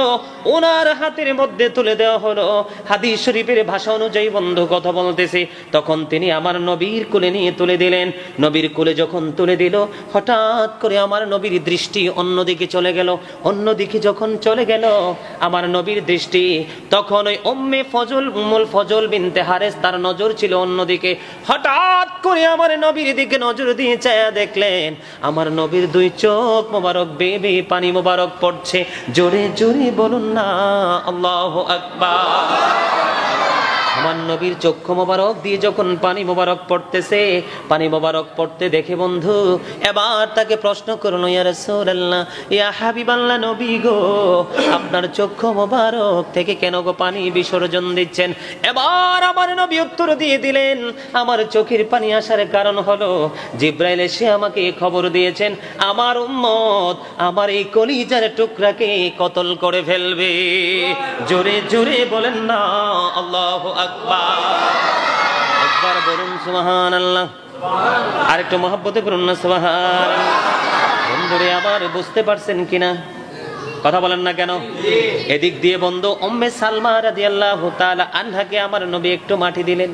ওনার হাতের মধ্যে তুলে দেওয়া হলো। হাদিস শরীফের ভাষা অনুযায়ী বন্ধু কথা বলতেছে, তখন তিনি আমার নবীর কোলে নিয়ে তুলে দিলেন। নবীর কোলে যখন তুলে দিল, হঠাৎ করে আমার নবীর দৃষ্টি অন্যদিকে চলে গেল। অন্যদিকে যখন চলে গেল আমার নবীর দৃষ্টি, তখন ওই উম্মুল ফজল বিনতে হারিস, তার নজর ছিল অন্যদিকে। হঠাৎ করে আমার নবীর দিকে নজর দিয়ে চায়া দেখলেন আমার নবীর দুই চোখ মোবারক বেয়ে পানি মোবারক পড়ছে। জোরে জোরে বলুন না আল্লাহু আকবার। আমার নবীর চক্ষু মোবারক দিয়ে যখন পানি মোবারক পড়তেছে, পানি মোবারক পড়তে দেখে বন্ধু এবার তাকে প্রশ্ন করলো, ইয়া রাসূলুল্লাহ, ইয়া হাবিবাল্লাহ, নবী গো, আপনার চক্ষু মোবারক থেকে কেন গো পানি বিসর্জন দিচ্ছেন? এবার আমার নবী উত্তর দিয়ে দিলেন, আমার চোখের পানি আসার কারণ হলো জিবরাইল এসে আমাকে খবর দিয়েছেন আমার উম্মত আমার এই কলিজার টুকরাকে কতল করে ফেলবে। জোরে জোরে বলেন না আল্লাহু আকবার। একবার বলুন সুবহানাল্লাহ, আরেকটু মহব্বতে করুন না সুবহানাল্লাহ। বন্ধুরে আবার বুঝতে পারছেন কিনা? কথা বলেন না কেন? এদিক দিয়ে বন্ধু উম্মে সালমা রাদিয়াল্লাহু তাআলা আনহাকে আমার নবী একটু মাটি দিলেন।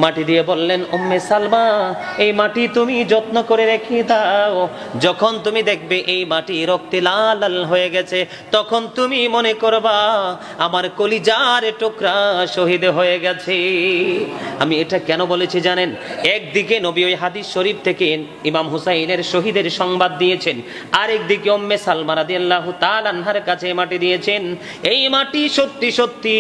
মাটি দিয়ে বললেন, উম্মে সালমা, এই মাটি তুমি যত্ন করে রেখে দাও। যখন তুমি দেখবে এই মাটি রক্তে লাল লাল হয়ে গেছে, তখন তুমি মনে করবা আমার কলিজার টুকরা শহীদ হয়ে গেছে। আমি এটা কেন বলেছি জানেন? একদিকে নবী ওই হাদিস শরীফ থেকে ইমাম হুসাইনের শহীদের সংবাদ দিয়েছেন, আরেকদিকে উম্মে সালমা রাদিয়াল্লাহু তাআলা আনহার কাছে মাটি দিয়েছেন। এই মাটি সত্যি সত্যি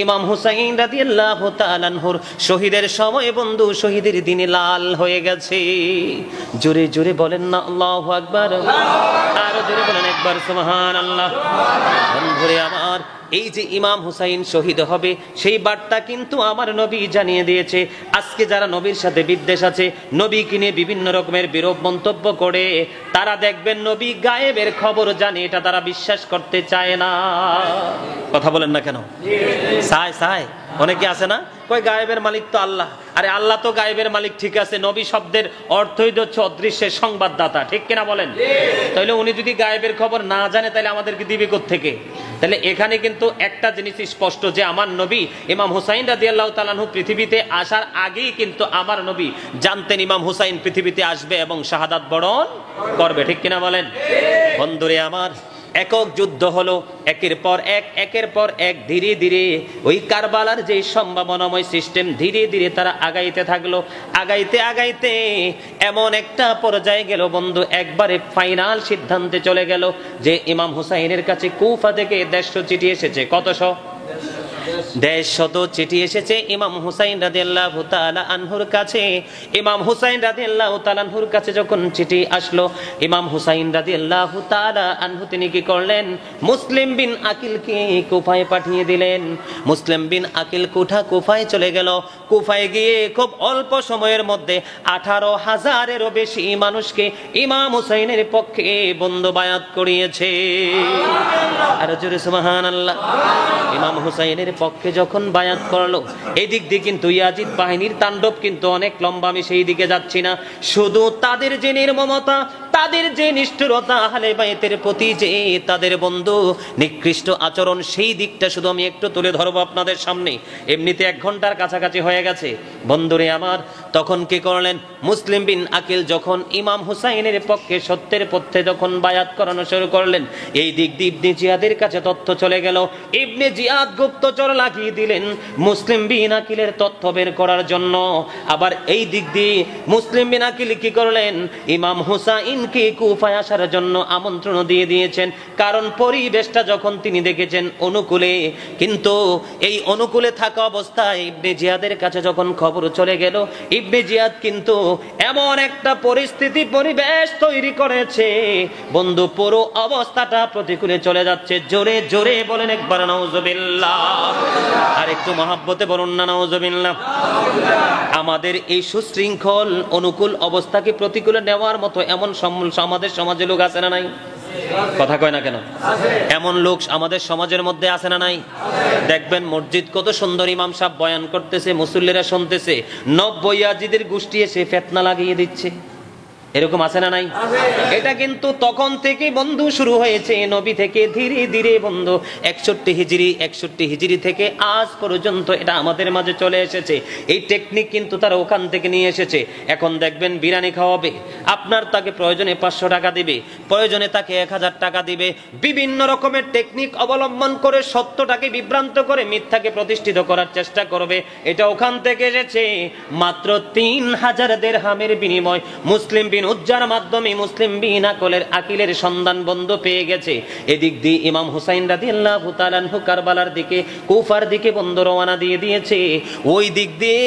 ইমাম হুসাইন রাদিয়াল্লাহু তাআলা আনহুর শহীদের সময় বন্ধু শহীদের দিনে লাল হয়ে গেছে। জোরে জোরে বলেন না আল্লাহু আকবার, আরো জোরে বলেন একবার সুবহানাল্লাহ। বন্ধুরে আমার, এই যে ইমাম হুসাইন শহীদ হবে সেই বার্তা কিন্তু আমার নবী জানিয়ে দিয়েছে। আজকে যারা নবীর সাথে বিদ্বেষ আছে, নবীকে নিয়ে বিভিন্ন রকমের বিরূপ মন্তব্য করে, তারা দেখবেন নবী গায়েবের খবর জানে, এটা তারা বিশ্বাস করতে চায় না। কথা বলেন না কেন? চায় অনেকে আছে না, কই গায়েবের মালিক তো আল্লাহ। আরে আল্লাহ তো গায়েবের মালিক, ঠিক আছে, নবী শব্দের অর্থই হচ্ছে অদৃশ্যের সংবাদদাতা, ঠিক কিনা বলেন? তাহলে উনি যদি গায়েবের খবর না জানে তাহলে আমাদেরকে দিবে কোত্থেকে? তাহলে এখানে কিন্তু একটা জিনিস স্পষ্ট যে আমার নবী ইমাম হুসাইন রাদিয়াল্লাহু তাআলা আনহু পৃথিবীতে আসার আগেই কিন্তু আমার নবী জানতেন ইমাম হুসাইন পৃথিবীতে আসবে এবং শাহাদাত বরণ করবে, ঠিক কিনা বলেন? বন্ধুরে আমার, একক যুদ্ধ হলো, একের পর এক ধীরে ধীরে ওই কারবালার যে সম্ভাবনাময় সিস্টেম ধীরে ধীরে তারা আগাইতে থাকলো। আগাইতে এমন একটা পর্যায়ে গেল বন্ধু, একবারে ফাইনাল সিদ্ধান্তে চলে গেল যে ইমাম হুসাইনের কাছে কুফা থেকে 150 চিঠি এসেছে। কতশো? 150 চিঠি এসেছে ইমাম হুসাইন রাদিয়াল্লাহু তাআলা আনহুর কাছে। ইমাম হুসাইন রাদিয়াল্লাহু তাআলা আনহুর কাছে যখন চিঠি আসলো, ইমাম হুসাইন রাদিয়াল্লাহু তাআলা আনহু তিনি কি করলেন? মুসলিম বিন আকিলকে কুফায় পাঠিয়ে দিলেন। মুসলিম বিন আকিল কুফায় চলে গেল। কুফায় গিয়ে খুব অল্প সময়ের মধ্যে 18,000-এরও বেশি মানুষকে ইমাম হুসাইনের পক্ষে বন্ধু বায়াত করিয়েছে। আর জোরে সুবহানাল্লাহ। ইমাম হুসাইনের পক্ষে যখন বায়াত করলো, এই দিক দিয়ে কিন্তু ইয়াজিদ বাহিনীর তাণ্ডব কিন্তু অনেক লম্বা, আমি সেই দিকে যাচ্ছি না। শুধু তাদের যে নির্মমতা, তাদের যে নিষ্ঠুরতা, আহলে বাইতের প্রতি যে তাদের বন্ধু নিকৃষ্ট আচরণ, সেই দিকটা শুধু আমি একটু তুলে ধরবো আপনাদের সামনে। এমনিতে 1 ঘন্টার কাছাকাছি হয়ে গেছে বন্ধুরে আমার। তখন কি করলেন? মুসলিম বিন আকিল যখন ইমাম হুসাইনের পক্ষে সত্যের পথে যখন বায়াত করানো শুরু করলেন, এই দিক দিয়ে ইবনে জিয়াদের কাছে তথ্য চলে গেল। ইবনে জিয়াদ গুপ্তচর লাগিয়ে দিলেন মুসলিম বিন আকিলের তথ্য বের করার জন্য। আবার এই দিক দিয়ে মুসলিম বিন আকিল কি করলেন? ইমাম হুসাইনকে কুফায় আসার জন্য আমন্ত্রণ দিয়ে দিয়েছেন, কারণ পরিবেশটা যখন তিনি দেখেছেন অনুকূলে। কিন্তু এই অনুকূলে থাকা অবস্থায় ইবনে জিয়াদের কাছে যখন খবর চলে গেল, ইবনে জিয়াদ কিন্তু এমন একটা পরিবেশ তৈরি করেছে বন্ধু, পুরো অবস্থাটা প্রতিকূলে চলে যাচ্ছে। জোরে জোরে বলেন একবার নাউজুবিল্লাহ, আর একটু মহাব্বতে বলুন না নাউজুবিল্লাহ। আমাদের এই সুশৃঙ্খল অনুকূল অবস্থাকে প্রতিকূলে নেওয়ার মতো এমন আমাদের সমাজে লোক আছে না নাই? কথা কয় না কেন? এমন লোক আমাদের সমাজের মধ্যে আছে না নাই? দেখবেন মসজিদ কত সুন্দর, ইমাম সাহেব বয়ান করতেছে, মুসল্লিরা শুনতেছে, 90 ইয়াজিদের গোষ্ঠী এসে ফিতনা লাগিয়ে দিচ্ছে। এরকম আছে না নাই? এটা কিন্তু তখন থেকে বন্ধু শুরু হয়েছে, নবী থেকে ধীরে ধীরে বন্ধু 61 হিজরি থেকে আজ পর্যন্ত এটা আমাদের মাঝে চলে এসেছে। এই টেকনিক কিন্তু তারা ওখান থেকে নিয়ে এসেছে। এখন দেখবেন বিরিয়ানি খাওয়াবে, আপনার তাকে প্রয়োজনে 500 টাকা দিবে, প্রয়োজনে তাকে 1000 টাকা দিবে। বিভিন্ন রকমের টেকনিক অবলম্বন করে সত্যটাকে বিভ্রান্ত করে মিথ্যাকে প্রতিষ্ঠিত করার চেষ্টা করবে। এটা ওখান থেকে এসেছে। মাত্র 3000 দিরহামের বিনিময় মুসলিম বিন উজ্জার মাধ্যমে মুসলিম বিন আকিলের সন্ধান বন্ধ পেয়ে গেছে। এদিক দিয়ে ইমাম হুসাইন রাদিয়াল্লাহু তাআলা আনহু কারবালার দিকে, কুফার দিকে বন্ধু রওনা দিয়ে দিয়েছে। ওই দিক দিয়ে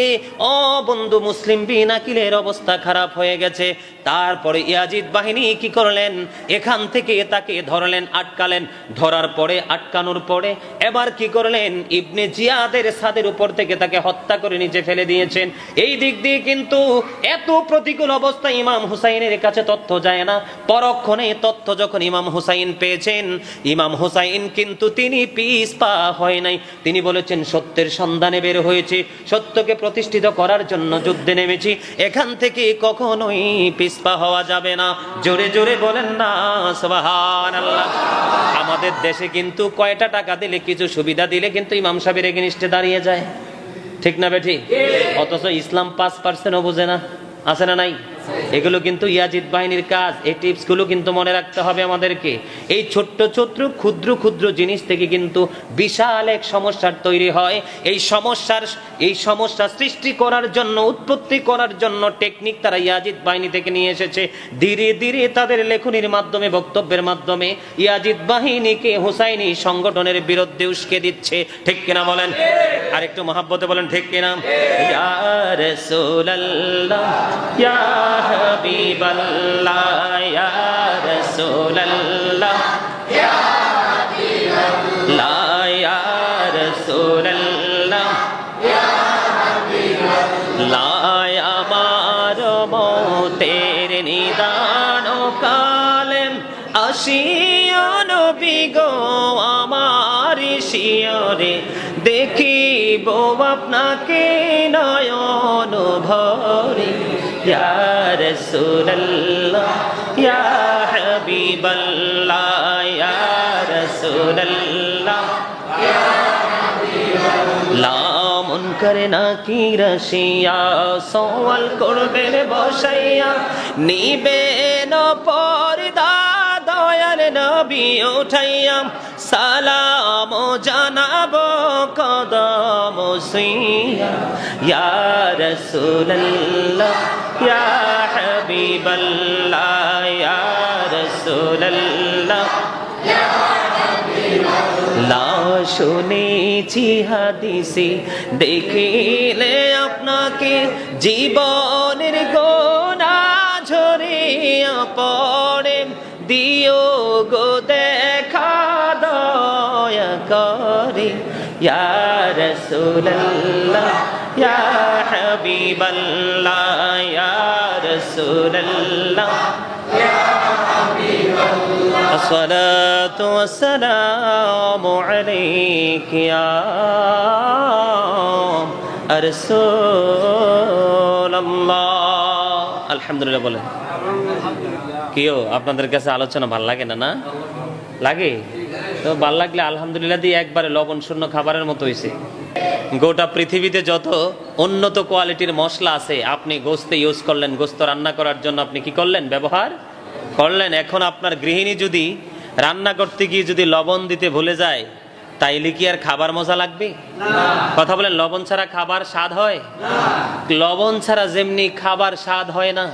বন্ধু মুসলিম বিন আকিলের অবস্থা খারাপ হয়ে গেছে। তারপরে ইয়াজিদ বাহিনী কি করলেন? এখান থেকে তাকে ধরলেন, আটকালেন। ধরার পরে, আটকানোর পরে এবার কি করলেন? ইবনে জিয়াদের ছাদের উপর থেকে তাকে হত্যা করে নিচে ফেলে দিয়েছেন। এই দিক দিয়ে কিন্তু এত প্রতিকূল অবস্থা ইমাম হুসাইনের কাছে তথ্য যায় না। পরক্ষণে তথ্য যখন ইমাম হুসাইন পেয়েছেন, ইমাম হুসাইন কিন্তু তিনি পিছপা হয় নাই। তিনি বলেছেন সত্যের সন্ধানে বের হয়েছে, সত্যকে প্রতিষ্ঠিত করার জন্য যুদ্ধে নেমেছি, এখান থেকে কখনোই পিছপা হওয়া যাবে না। জোরে জোরে বলেন না সুবহানাল্লাহ। আমাদের দেশে কিন্তু কয়টা টাকা দিলে, কিছু সুবিধা দিলে কিন্তু ইমাম সাহেবের এগেইনস্টে দাঁড়িয়ে যায়। ঠিক না বেঠি? অথচ ইসলাম 5% বোঝে না, আছে না নাই? এগুলো কিন্তু ইয়াজিদ বাহিনীর কাজ। এই টিপস গুলো কিন্তু মনে রাখতে হবে আমাদেরকে। এই ছোট্ট ছোট্ট ক্ষুদ্র ক্ষুদ্র জিনিস থেকে কিন্তু বিশাল এক সমস্যার তৈরি হয়। এই সমস্যা সৃষ্টি করার জন্য, উৎপত্তি করার জন্য টেকনিক তারা ইয়াজিদ বাহিনী থেকে নিয়ে এসেছে। ধীরে ধীরে তাদের লেখনির মাধ্যমে, বক্তব্যের মাধ্যমে ইয়াজিদ বাহিনীকে হুসাইনি সংগঠনের বিরুদ্ধে উস্কে দিচ্ছে। ঠিক কিনা বলেন? আর একটু মহাব্বতে বলেন ঠিক কিনা? ইয়া রাসূলুল্লাহ, ইয়া হাবিবাল্লাহ, ইয়া রাসূলুল্লাহ, ইয়া হাবিবাল্লাহ, ইয়া রাসূলুল্লাহ, ইয়া হাবিবাল্লাহ, আমার মতের নিদান কালে আসিয়া নবী গো আমার শিয়রে, দেখিব আপনাকে নয়ন ভরে। ইয়া রাসূলুল্লাহ, ইয়া হাবিবাল্লাহ, ইয়া রাসূলুল্লাহ, ইয়া হাবিবাল্লাহ, মন করে না কি রসিয়া সওয়াল করবেন বসাইয়া, নিবেন পর্দা দয়াল নবী উঠাইয়া, সালাম জানাবো কদম সিয়া। ইয়া রাসূলুল্লাহ, ইয়া হাবিবাল্লাহ, ইয়া রাসূলুল্লাহ, ইয়া হাবিবাল্লাহ, শুনেছি হাদিসে দেখিলে আপনাকে জীবনের গোনা ঝরিয়া পড়ে, দিও গো দেখা দয়া করে। ইয়া রাসূলুল্লাহ, ইয়া হাবিবাল্লাহ, ইয়া রাসূলুল্লাহ, ইয়া হাবিবাল্লাহ, আসসালাতু ওয়াসসালামু আলাইকা ইয়া রাসূলুল্লাহ। আলহামদুলিল্লাহ বলেন। কিও আপনাদের কাছে আলোচনা ভাল লাগে না? না লাগে তো? ভাল লাগলে আলহামদুলিল্লাহ দিয়ে একবারে লবণ শূন্য খাবারের মতো হয়েছে। গোটা পৃথিবীতে যত উন্নত কোয়ালিটির মশলা আছে আপনি গোস্তে ইউজ করলেন, গোস্ত রান্না করার জন্য আপনি কি করলেন? ব্যবহার করলেন। এখন আপনার গৃহিণী যদি রান্না করতে গিয়ে যদি লবণ দিতে ভুলে যায়, তাইলে কি আর খাবার মজা লাগবে? কথা বলেন, লবণ ছাড়া খাবার স্বাদ হয়? লবণ ছাড়া যেমনি খাবার স্বাদ হয় না,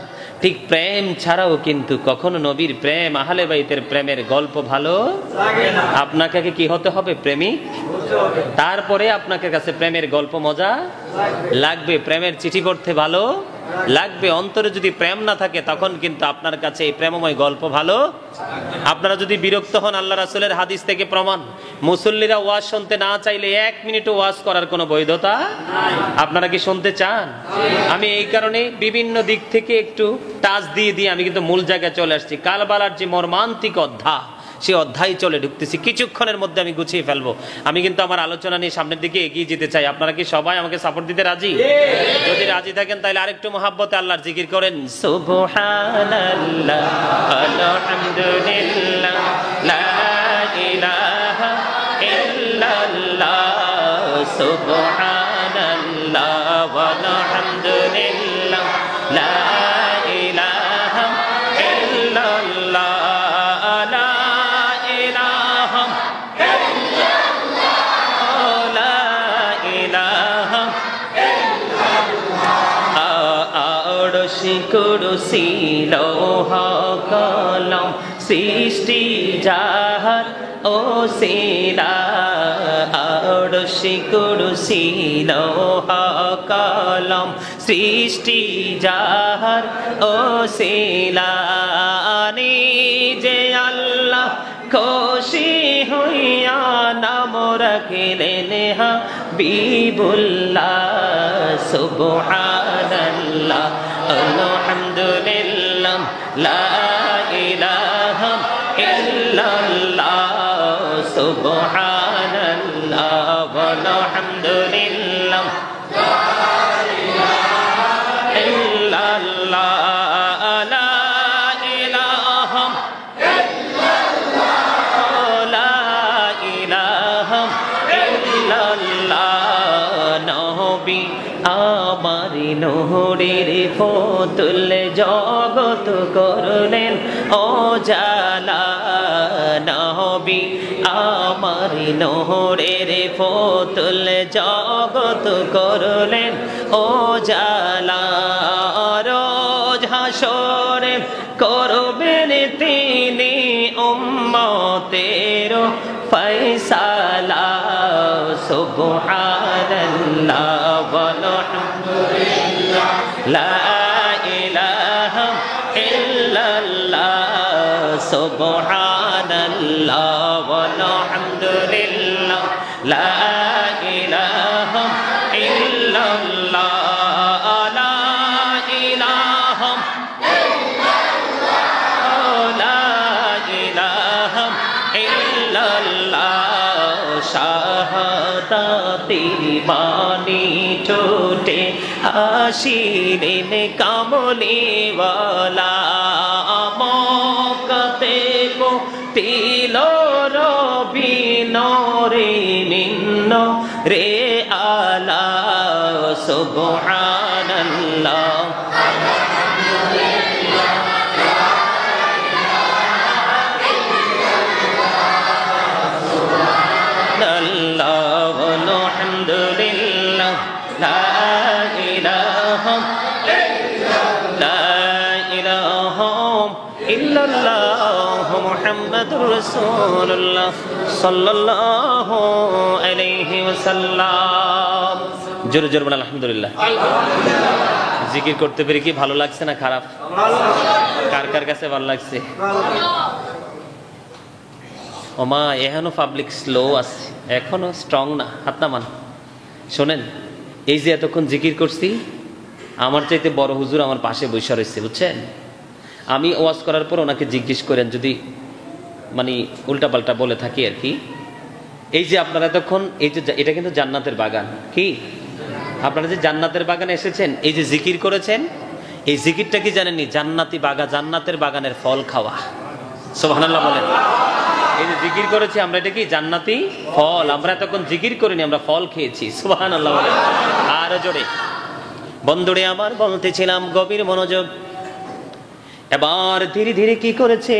ঠিক প্রেম ছাড়াও কিন্তু কখনো নবীর প্রেম, আহলে বাইতের প্রেমের গল্প ভালো লাগে না। আপনাকে কি হতে হবে? প্রেমিক। তারপরে আপনাকে কাছে প্রেমের গল্প মজা লাগবে, প্রেমের চিঠি পড়তে ভালো লাগবে। অন্তরে যদি প্রেম না থাকে তখন কিন্তু আপনার কাছে এই প্রেমময় গল্প ভালো। আপনারা যদি বিরক্ত হন, আল্লাহ রাসূলের হাদিস থেকে প্রমাণ, মুসল্লিরা ওয়াজ শুনতে না চাইলে 1 মিনিটও ওয়াজ করার কোনো বৈধতা আপনারা কি শুনতে চান? আমি এই কারণে বিভিন্ন দিক থেকে একটু টাচ দিয়ে আমি কিন্তু মূল জায়গায় চলে আসছি। কারবালার যে মর্মান্তিক অধ্যায়, সে অধ্যায় চলে ঢুকতেছি। কিছুক্ষণের মধ্যে আমি গুছিয়ে ফেলবো। আমি কিন্তু আমার আলোচনা নিয়ে সামনের দিকে এগিয়ে যেতে চাই। আপনারা কি সবাই আমাকে সাপোর্ট দিতে রাজি? যদি রাজি থাকেন তাহলে আরেকটু মহাব্বতে আল্লাহর জিকির করেন। সুবহানাল্লাহ, আলহামদুলিল্লাহ, লা ইলাহা ইল্লাল্লাহ, সুবহানাল্লাহ, আলহামদুলিল্লাহ, লা ইলাহা ইল্লাল্লাহ, কুরসি লৌহ কলম সৃষ্টি যাহার ওসিলা, আরশি কুরসি লৌহ কলম সৃষ্টি যাহার ওসিলা, নিজে আল্লাহ খুশি হইয়া নাম রাখিলেন হাবিবুল্লাহ। সুবহানাল্লাহ, আলহামদুলিল্লাহ, লা ইলাহা ইল্লাল্লাহ, সুবহানাল্লাহ, আলহামদুলিল্লাহ, লা ইলাহা ইল্লাল্লাহ, লা ইলাহা ইল্লাল্লাহ, লা ইলাহা ইল্লাল্লাহ, নবী আমার নূরের পুতুল জগৎ করলেন ও জালা নবী আমার নূরের পুতুল জগৎ করলেন ও জালা রোজ হাসরে করবেন তিনি উম্মতের ফয়সালা সুবহানাল্লাহ ওয়ালহামদুলিল্লাহ লা ইলাহা ইল্লাল্লাহ সুবহানাল্লাহ ওয়ালহামদুলিল্লাহ লা ইলাহা ইল্লাল্লাহ শাহাদাতের বাণী ঠোঁটে হাসিলেন কামলিওয়ালা মক্কাতে তিল রবি নরে নিন্ন রে আলা সুবহানাল্লাহ মুহাম্মাদুর রাসূলুল্লাহ সাল্লাল্লাহু আলাইহি ওয়াসাল্লাম। জোরে জোরে বলেন আলহামদুলিল্লাহ। জিকির করতে পেরে কি ভালো লাগছে না খারাপ? কার কার কাছে ভালো লাগছে? ওমা এখনো পাবলিক স্লো আছে, এখনো স্ট্রং না, হাত নামান। শোনেন, এই যে এতক্ষণ জিকির করছি, আমার চাইতে বড় হুজুর আমার পাশে বসে রয়েছে, বুঝছেন? আমি ওয়াজ করার পর ওনাকে জিজ্ঞেস করেন যদি মানে উল্টাপাল্টা বলে থাকি আর কি। এই যে আপনারা এতক্ষণ এই যে এটা কিন্তু জান্নাতের বাগান, কি আপনারা যে জান্নাতের বাগানে এসেছেন, এই যে জিকির করেছেন, এই জিকিরটা কি জানেননি? জান্নাতি বাগান, জান্নাতের বাগানের ফল খাওয়া। সুবহানাল্লাহ বলেন। এই যে জিকির করেছি আমরা, এটা কি জান্নাতি ফল। আমরা এতক্ষণ জিকির করিনি, আমরা ফল খেয়েছি। সুবহানাল্লাহ বলেন। আর জোরে বন্ধুরে আমার বলতেছিলাম, গভীর মনোযোগ। এবার ধীরে ধীরে কি করেছে,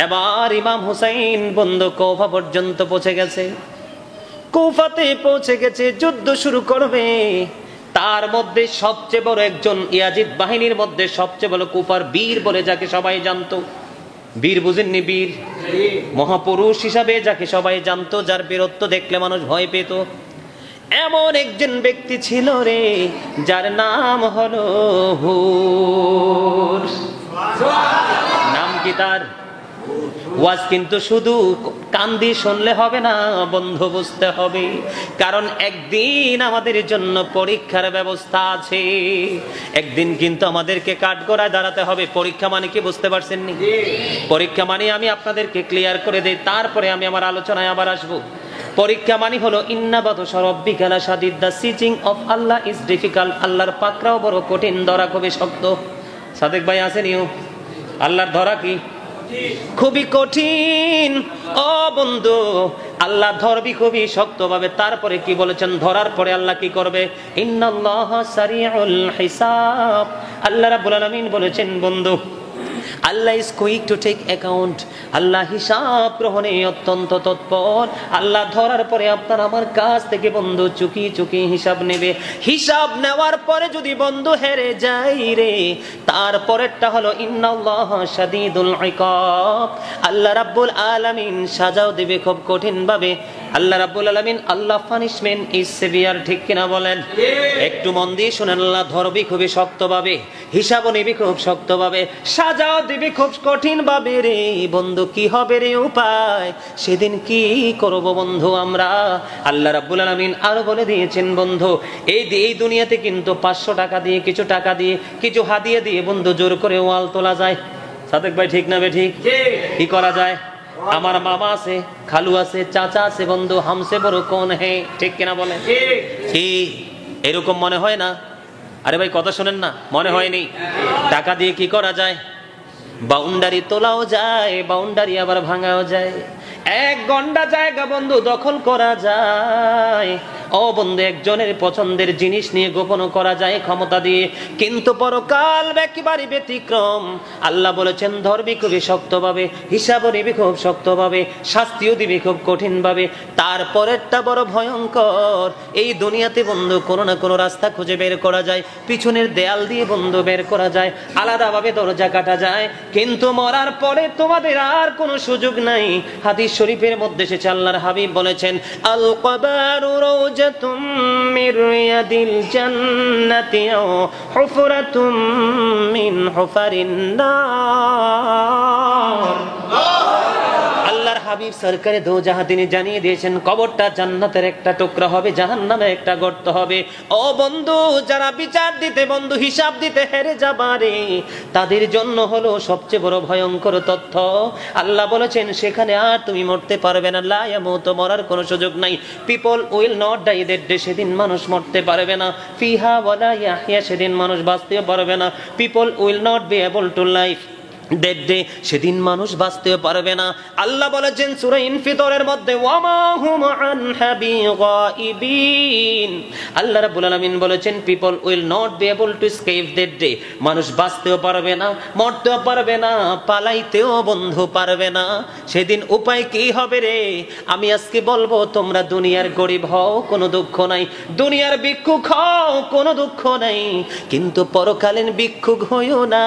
এবার ইমাম হুসাইন বন্ধু কুফা পর্যন্ত পৌঁছে গেছে। কুফাতে পৌঁছে গেছে, যুদ্ধ শুরু করবে। তার মধ্যে সবচেয়ে বড় একজন, ইয়াজিদ বাহিনীর মধ্যে সবচেয়ে বড় কুফার বীর বলে যাকে সবাই জানতো। বীর বুঝেননি? বীর মহাপুরুষ হিসাবে যাকে সবাই জানতো, যার বীরত্ব দেখলে মানুষ ভয় পেত, এমন একজন ব্যক্তি ছিল রে, যার নাম হলো হুর। নাম কি তার? ওয়াজ কিন্তু শুধু কান দিয়ে শুনলে হবে না বন্ধু, বুঝতে হবে। কারণ একদিন আমাদের জন্য পরীক্ষার ব্যবস্থা আছে। একদিন কিন্তু আমাদেরকে কাঠগড়ায় দাঁড়াতে হবে। পরীক্ষা মানে কি বুঝতে পারছেন নি? পরীক্ষা মানে আমি আপনাদেরকে ক্লিয়ার করে দেই, তারপরে আমি আমার আলোচনায় আবার আসবো। পরীক্ষা মানে হলো ইন্না বাতশা রাব্বিকা লাশাদীদ, the seizing of Allah is difficult. আল্লাহর পাকড়াও বড় কঠিন, ধরা খুবই শক্ত। সাদেক ভাই আসেনিও? আল্লাহর ধরা কি খুবই কঠিন। ও বন্ধু, আল্লাহ ধরবি খুবই শক্ত ভাবে। তারপরে কি বলেছেন? ধরার পরে আল্লাহ কি করবে? ইন্নাল্লাহা সারিউল হিসাব। আল্লাহ রাব্বুল আলামিন বলেছেন বন্ধু, Allah is quick to take account. Allah হিসাব গ্রহণে অত্যন্ত তৎপর। আল্লাহ ধরার পরে আপনার আমার কাছ থেকে বন্ধু চুকি চুকি হিসাব নেবে। হিসাব নেওয়ার পরে যদি বন্ধু হেরে যাই রে, তারপরেরটা হলো ইন্নাল্লাহা শাদীদুল ইকাব। আল্লাহ রাব্বুল আলামিন সাজাও দেবে খুব কঠিন ভাবে। আল্লাহ রাব্বুল আলামিন, আল্লাহ পানিশমেন্ট ইজ সিভিয়ার। ঠিক কিনা বলেন? একটু মন দিয়ে শুনেন। আল্লাহ ধরবি খুবই শক্ত ভাবে, হিসাবও নিবি খুব শক্ত ভাবে, সাজাও দিবি খুব কঠিন ভাবে রে বন্ধু। কি হবে রে উপায়? সেদিন কি করব বন্ধু আমরা? আল্লাহ রাব্বুল আলামিন আরো বলে দিয়েছেন বন্ধু, এই দুনিয়াতে কিন্তু 500 টাকা দিয়ে, কিছু টাকা দিয়ে, কিছু হাদিয়া দিয়ে বন্ধু জোর করে ওয়াল তোলা যায়। সাদেক ভাই ঠিক না বে ঠিক? কি করা যায়? আমার মামা আছে, খালু আছে, চাচা আছে বন্ধু, হামসে বড় কোন হে? ঠিক কিনা বলেন? কি এরকম মনে হয় না? আরে ভাই কথা শোনেন না, মনে হয়নি? টাকা দিয়ে কি করা যায়? বাউন্ডারি তোলাও যায়, বাউন্ডারি আবার ভাঙাও যায়। এক গন্ডা জায়গা বন্ধু দখল করা যায়, ও বন্ধু একজনের পছন্দের জিনিস নিয়ে গোপন করা যায় ক্ষমতা দিয়ে। কিন্তু পরকাল একেবারে ব্যতিক্রম। আল্লাহ বলেছেন ধরবি খুবই শক্তভাবে, হিসাবও নিবি খুব শক্তভাবে, শাস্তিও দিবি খুব কঠিন ভাবে। তারপরেরটা বড় ভয়ঙ্কর। এই দুনিয়াতে বন্ধু কোনো না কোনো রাস্তা খুঁজে বের করা যায়, পিছনের দেয়াল দিয়ে বন্ধু বের করা যায়, আলাদাভাবে দরজা কাটা যায়, কিন্তু মরার পরে তোমাদের আর কোনো সুযোগ নাই। হাদিস শরীফের মধ্যে এসেছে, আল্লাহর হাবিব বলেছেন আল কবারু রাউজাতুম মির রিয়াদিল জান্নাতি আও হুফরাতুম মিন হুফারিন নার। আল্লাহর হাবিব সরকারে দো জাহাঁ তিনি জানিয়ে দিয়েছেন কবরটা জান্নাতের একটা টুকরা হবে, জাহান্নামে একটা গর্ত হবে। ও বন্ধু যারা বিচার দিতে বন্ধু হিসাব দিতে হেরে যাবারে, তাদের জন্য হলো সবচেয়ে বড় ভয়ঙ্কর তথ্য। আল্লাহ বলেছেন সেখানে আর তুমি মরতে পারবে না, লা ইয়ামুতু, মরার কোনো সুযোগ নাই। People will not die that day, সেদিন মানুষ মরতে পারবে না। ফিহা ওয়ালা ইয়াহইয়া, সেদিন মানুষ বাঁচতেও পারবে না। People will not be able to life that day, সেদিন মানুষ বাঁচতেও পারবে না। আল্লাহ বলেছেন সূরা ইনফিতরের মধ্যে ওয়ামা হুম আনহা বিগাইবিন, আল্লাহ রাব্বুল আলামিন বলেছেন people will not be able to escape that day, মানুষ বাঁচতেও পারবে না, মরতেও পারবে না, পালাইতেও বন্ধু পারবে না। সেদিন উপায় কি হবে রে? আমি আজকে বলবো তোমরা দুনিয়ার গরিব হও কোনো দুঃখ নাই, দুনিয়ার ভিক্ষুক হও কোনো দুঃখ নাই, কিন্তু পরকালীন ভিক্ষুক হইও না।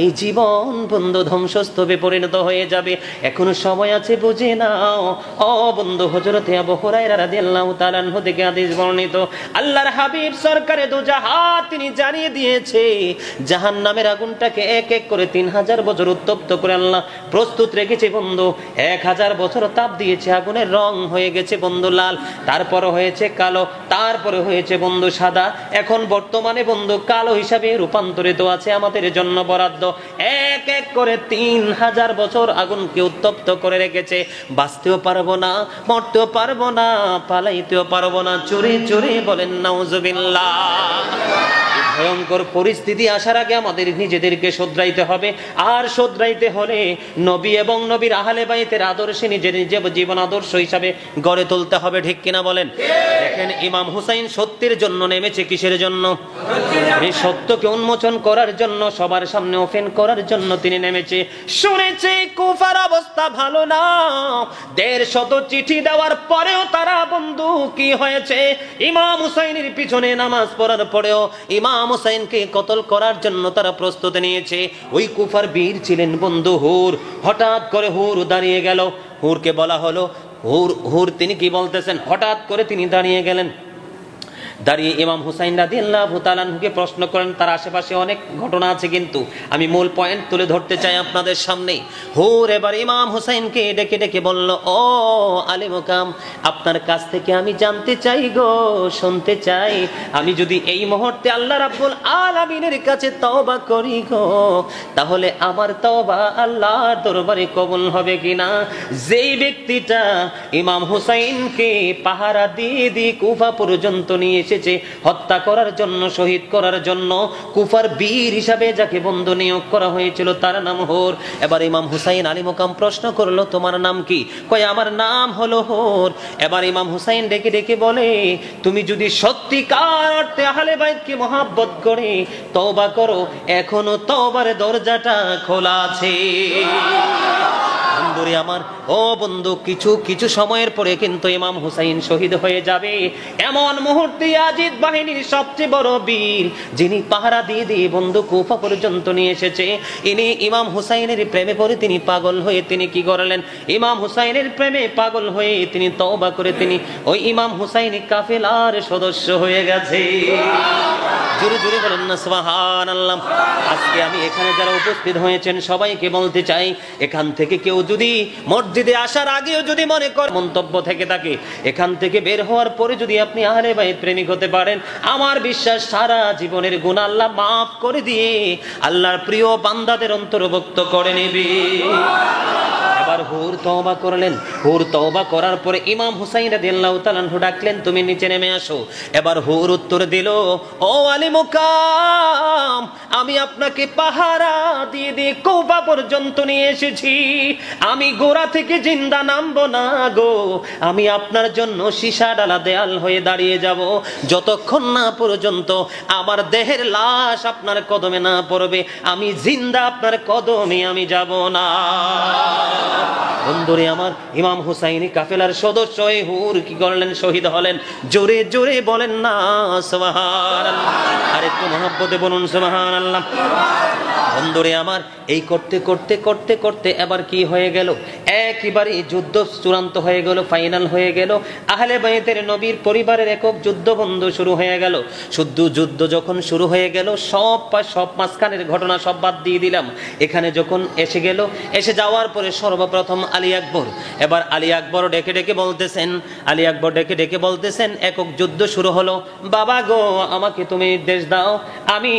এই জীবন বন্ধু ধ্বংসস্তূপে পরিণত হয়ে যাবে। এখনো সময় আছে, বুঝে নাও। ও বন্ধু হযরতে আবু হুরায়রা রাদিয়াল্লাহু তাআলা আনহু থেকে হাদিস বর্ণিত, আল্লাহর হাবিব সরকারে দু জাহান তিনি জানিয়ে দিয়েছে জাহান্নামের আগুনটাকে এক এক করে 3000 বছর উত্তপ্ত করে আল্লাহ প্রস্তুত রেখেছে বন্ধু। 1000 বছর তাপ দিয়েছে, আগুনের রং হয়ে গেছে বন্ধু লাল, তারপরে হয়েছে কালো, তারপরে হয়েছে বন্ধু সাদা, এখন বর্তমানে বন্ধু কালো হিসাবে রূপান্তরিত আছে আমাদের জন্য বরাদ্দ। এক এক করে 3000 বছর আগুনকে উত্তপ্ত করে রেখেছে। বাঁচতেও পারবো না, মরতেও পারবো না, পালাইতেও পারবো না। চুরি চুরি বলেন নাউজুবিল্লাহ। ভয়ঙ্কর পরিস্থিতি আসার আগে আমাদের নিজেদেরকে শোধরাইতে হবে। আর শোধরাইতে হলে নবী এবং নবীর আহলে বাইতের আদর্শে নিজের জীবন আদর্শ হিসাবে গড়ে তুলতে হবে, ঠিক কিনা বলেন? দেখেন ইমাম হুসাইন সত্যের জন্য নেমেছে, কিসের জন্য? এই সত্যকে উন্মোচন করার জন্য, সবার সামনে ওপেন করার জন্য তিনি নেমেছে। শুনেছে কুফার অবস্থা ভালো না, 150 চিঠি দেওয়ার পরেও তারা বন্ধু কি হয়েছে, ইমাম হুসাইনের পিছনে নামাজ পড়ার পরেও ইমাম হুসাইনকে কতল করার জন্য তারা প্রস্তুতি নিয়েছে। ওই কুফার বীর ছিলেন বন্ধু হুর। হঠাৎ করে হুর দাঁড়িয়ে গেল। হুরকে বলা হলো, হুর তিনি কি বলতেছেন? হঠাৎ করে তিনি দাঁড়িয়ে গেলেন। দাঁড়িয়ে ইমাম হুসাইন রাদিয়াল্লাহু তাআলা আনহুকে প্রশ্ন করেন। তার আশেপাশে অনেক ঘটনা আছে, কিন্তু আমি মূল পয়েন্ট তুলে ধরতে চাই আপনাদের সামনে। হুর এবার ইমাম হুসাইনকে ডেকে ডেকে বলল, ও আলে মুকাম, আপনার কাছ থেকে আমি জানতে চাই গো, শুনতে চাই, আমি যদি এই মুহূর্তে আল্লাহ রাব্বুল আলামিনের কাছে তওবা করি গো, তাহলে আমার তওবা আল্লাহর দরবারে কবুল হবে কিনা? যেই ব্যক্তিটা ইমাম হুসাইনকে পাহারা দিয়ে দিয়ে কুফা পর্যন্ত নিয়ে এসেছে হত্যা করার জন্য, শহীদ করার জন্য, কুফার বীর হিসাবে যাকে বন্ধু নিয়োগ করা হয়েছিল তার নাম হুর। এবার ইমাম হুসাইন আলী মুকাম প্রশ্ন করলো, তোমার নাম কি? কয় আমার নাম হলো হুর। এবার ইমাম হুসাইন ডেকে ডেকে বলে, তুমি যদি সত্যিকার অর্থে আহলে বাইতকে মহব্বত করে তওবা করো, এখনো তওবার দরজাটা খোলা আছে। বন্ধুরে আমার, ও বন্ধু, কিছু সময়ের পরে কিন্তু ইমাম হুসাইন শহীদ হয়ে যাবে। এমন মুহূর্তে ইয়াজিদ বাহিনীর সবচেয়ে বড় বীর, যিনি পাহারা দিয়ে দিয়ে বন্ধু কুফা পর্যন্ত নিয়ে এসেছে, ইনি ইমাম হুসাইনের প্রেমে পড়ে তিনি পাগল হয়ে তিনি কি করলেন? ইমাম হুসাইনের প্রেমে পাগল হয়ে তিনি তওবা করে তিনি ওই ইমাম হুসাইনি কাফেলার সদস্য হয়ে গেছে। জোরে জোরে বলেন না সুবহানাল্লাহ। আজকে আমি এখানে যারা উপস্থিত হয়েছেন সবাইকে বলতে চাই, এখান থেকে কেউ যদি মসজিদে আসার আগেও যদি মনে করেন মন্তব্য থেকে থাকে, এখান থেকে বের হওয়ার পরে যদি আপনি আহলে বাইত প্রেমিক হতে পারেন, আমার বিশ্বাস সারা জীবনের গুনাহ আল্লাহ মাফ করে দিয়ে আল্লাহর প্রিয় বান্দাদের অন্তর্ভুক্ত করে নেবে। এবার হুর তওবা করলেন। হুর তওবা করার পরে ইমাম হুসাইন রাদিয়াল্লাহু তাআলা আনহু ডাকলেন, তুমি নিচে নেমে আসো। এবার হুর উত্তর দিল, ও আলী মুকাম, আমি আপনাকে পাহারা দিয়ে দিয়ে কৌবা পর্যন্ত নিয়ে এসেছি, আমি গোড়া থেকে জিন্দা নামবো না গো, আমি আপনার জন্য সীসা ডালা দেয়াল হয়ে দাঁড়িয়ে যাব, যতক্ষণ না পর্যন্ত আমার দেহের লাশ আপনার কদমে না পড়বে, আমি জিন্দা আপনার কদমে আমি যাব না। বন্ধুরে আমার, ইমাম হুসাইনি কাফেলার সদস্য হয়ে হুর কি করলেন? শহীদ হলেন। জোরে জোরে বলেন না সুবহানাল্লাহ। আর একটু মহব্বতে বলুন সুবহানাল্লাহ। বন্ধুরে আমার, এই করতে করতে করতে করতে এবার কি হয়ে গেল? একেবারে যুদ্ধ চূড়ান্ত হয়ে গেল, ফাইনাল হয়ে গেল। আহলে বাইতের নবীর পরিবারের একক যুদ্ধ বন্ধ শুরু হয়ে গেল। শুদ্ধ যুদ্ধ যখন শুরু হয়ে গেল, সব মাঝখানের ঘটনা সব বাদ দিয়ে দিলাম। এখানে যখন এসে গেল, এসে যাওয়ার পরে সর্বপ্রথম আলী আকবর, এবার আলী আকবর ডেকে ডেকে বলতেছেন, আলী আকবর ডেকে ডেকে বলতেছেন, একক যুদ্ধ শুরু হলো, বাবা গো আমাকে তুমি নির্দেশ দাও, আমি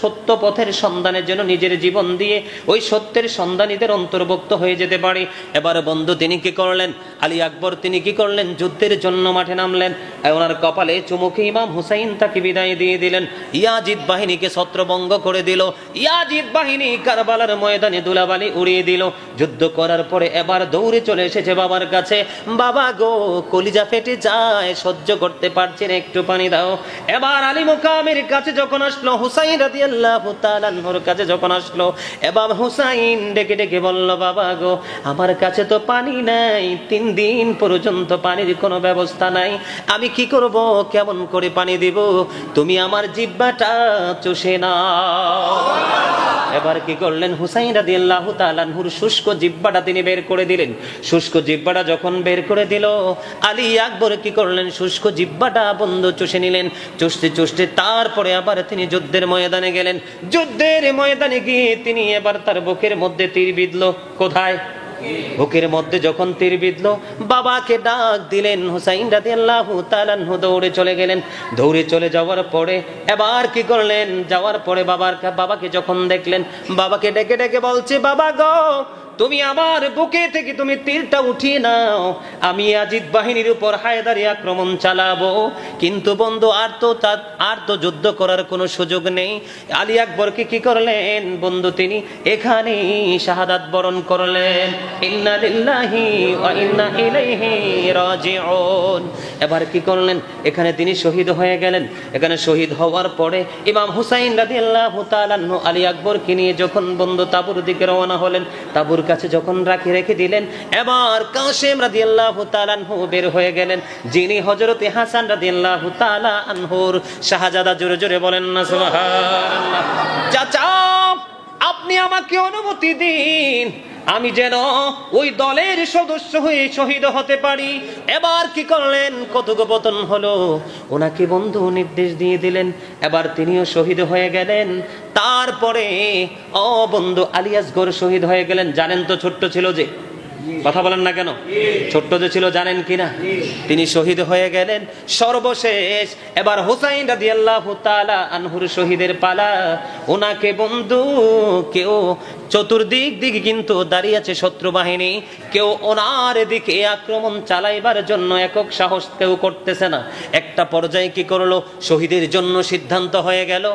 সত্য পথের সন্ধানের জন্য নিজের জীবন দিয়ে ওই সত্যের সন্ধানীদের অন্তর্ভুক্ত হয়ে যেতে পারি। এবার বন্ধু তিনি কি করলেন? আলী আকবর তিনি কি করলেন? যুদ্ধের জন্য মাঠে নামলেন। ওনার কপালে চুমুকে ইমাম হুসাইন তাকে বিদায় দিয়ে দিলেন। ইয়াজিদ বাহিনীকে ছত্রভঙ্গ করে দিল। ইয়াজিদ বাহিনী কারবালার ময়দানে ধুলাবালি উড়িয়ে দিল। যুদ্ধ করার পরে এবার দৌড়ে চলে এসেছে বাবার কাছে, বাবা গো কলিজা ফেটে যায়, সহ্য করতে পারছি না, একটু পানি দাও। এবার আলী মুকামের কাছে যখন আসলো, হুসাইন রাদিয়াল্লাহু তাআলা আনহুর কাছে যখন আসলো, এবার হুসাইন ডেকে ডেকে বলল, বাবা গো আমার কাছে তো পানি নাই, 3 দিন পর্যন্ত পানির কোনো ব্যবস্থা নাই, আমি কি করব, কেমন করে পানি দিব, তুমি আমার জিহ্বাটা চুষে নাও। এবার কি করলেন? হুসাইন রাদিয়াল্লাহু তাআলা আনহুর শুষ্ক জিহ্বাটা তিনি বের করে দিলেন। শুষ্ক জিহ্বাটা যখন বের করে দিল, আলী আকবর কি করলেন? শুষ্ক জিহ্বাটা বন্ধ চুষে নিলেন। চুষতে চুষতে তারপরে আবার তিনি যুদ্ধের ময়দানে গেলেন। যুদ্ধের ময়দানে গিয়ে তিনি এবার তার বুকের মধ্যে তীর বিঁধল। কোথায়? বুকের মধ্যে যখন তীর বিঁধল, বাবাকে ডাক দিলেন। হুসাইন রাদিয়াল্লাহু তাআলা আনহু দৌড়ে চলে গেলেন। দৌড়ে চলে যাওয়ার পরে এবার কি করলেন? যাওয়ার পরে বাবাকে যখন দেখলেন, বাবাকে ডেকে ডেকে বলছে, বাবা গো তুমি আমার বুকে থেকে তুমি তীরটা উঠিয়ে নাও, আমি ইয়াজিদ বাহিনীর উপর হায়দারি আক্রমণ চালাবো। কিন্তু বন্ধু আর তো যুদ্ধ করার কোনো সুযোগ নেই। আলী আকবরকে কি করলেন বন্ধু? তিনি এখানেই শাহাদাত বরণ করলেন। ইন্না লিল্লাহি ওয়া ইন্না ইলাইহি রাজিউন। এবার কি করলেন? এখানে তিনি শহীদ হয়ে গেলেন। এখানে শহীদ হওয়ার পরে ইমাম হুসাইন রাদিয়াল্লাহু তাআলা আনহু আলী আকবরকে নিয়ে যখন বন্ধু তাবুর দিকে রওনা হলেন, তাবুর কাছে যখন রেখে দিলেন, এবার কাসেম রাদিয়াল্লাহু তাআলা আনহু বের হয়ে গেলেন, যিনি হযরতে হাসান রাদিয়াল্লাহু তাআলা আনহুর শাহজাদা। জোরে জোরে বলেন না সুবহানাল্লাহ। চাচা আপনি আমাকে অনুমতি দিন, আমি যেন ওই দলের সদস্য হয়ে শহীদ হতে পারি। এবার কি করলেন? কথোপকথন হলো, ওনাকে বন্ধু নির্দেশ দিয়ে দিলেন। এবার তিনিও শহীদ হয়ে গেলেন। তারপরে বন্ধু আলী আসগর শহীদ হয়ে গেলেন। জানেন তো ছোট্ট ছিল যে, কথা বলেন না কেন? ছোট্ট যে ছিল জানেন কিনা? তিনি শহীদ হয়ে গেলেন। সর্বশেষ এবার হুসাইন রাদিয়াল্লাহু তাআলা আনহুর শহীদের পালা। ওনাকে বন্ধু কেউ চতুর্দিক দিকে কিন্তু দাঁড়িয়ে আছে শত্রু বাহিনী, কেউ ওনার দিকে আক্রমণ চালাইবার জন্য একক সাহস কেউ করতেছে না। একটা পর্যায়ে কি করলো? শহীদের জন্য সিদ্ধান্ত হয়ে গেল।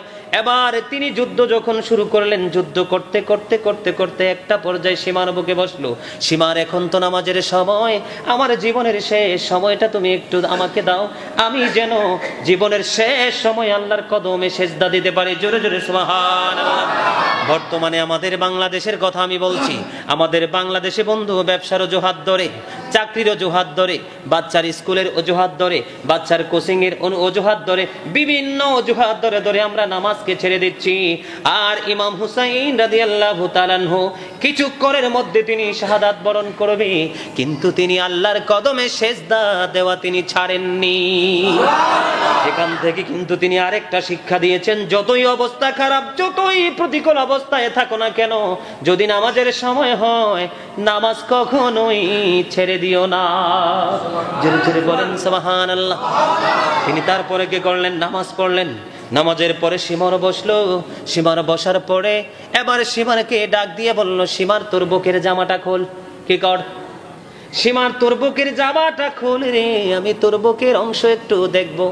এবার তিনি যুদ্ধ যখন শুরু করলেন, যুদ্ধ করতে করতে করতে করতে একটা পর্যায়ে সীমার বুকে বসলো। সীমার এখন তো নামাজের সময়, আমার জীবনের শেষ সময়টা তুমি একটু আমাকে দাও, আমি যেন জীবনের শেষ সময় আল্লাহর কদমে সেজদা দিতে পারি। জোরে জোরে সুবহানাল্লাহ। বর্তমানে আমাদের বাংলাদেশের কথা আমি বলছি, আমাদের বাংলাদেশে বন্ধু ব্যবসার অজুহাত ধরে, চাকরির অজুহাত ধরে, বাচ্চার স্কুলের অজুহাত ধরে, বাচ্চার কোচিং এর অজুহাত ধরে, বিভিন্ন অজুহাত ধরে ধরে আমরা নামাজকে ছেড়ে দিচ্ছি। আর ইমাম হুসাইন রাদিয়াল্লাহু তাআলা আনহু কিছুক্ষণের মধ্যে তিনি শাহাদাত বরণ করবে, কিন্তু তিনি আল্লাহর কদমে সেজদা দেওয়া তিনি ছাড়েননি। এখান থেকে কিন্তু তিনি আরেকটা শিক্ষা দিয়েছেন, যতই অবস্থা খারাপ, যতই প্রতিকূল অবস্থায় থাকো না কেন, যদি নামাজের সময় হয় নামাজ কখনোই ছেড়ে দিও না। জোরে জোরে বলেন সুবহানাল্লাহ। তিনি তারপরে কি করলেন? নামাজ পড়লেন। নামাজের পরে সীমার বসলো। সীমার বসার পরে এবার সীমারকে ডাক দিয়ে বলল, সীমার তোর বুকের জামাটা খোল। কি কর? সীমার তোর বুকের জামাটা খোল রে, আমি তোর বুকের অংশ একটু দেখবো।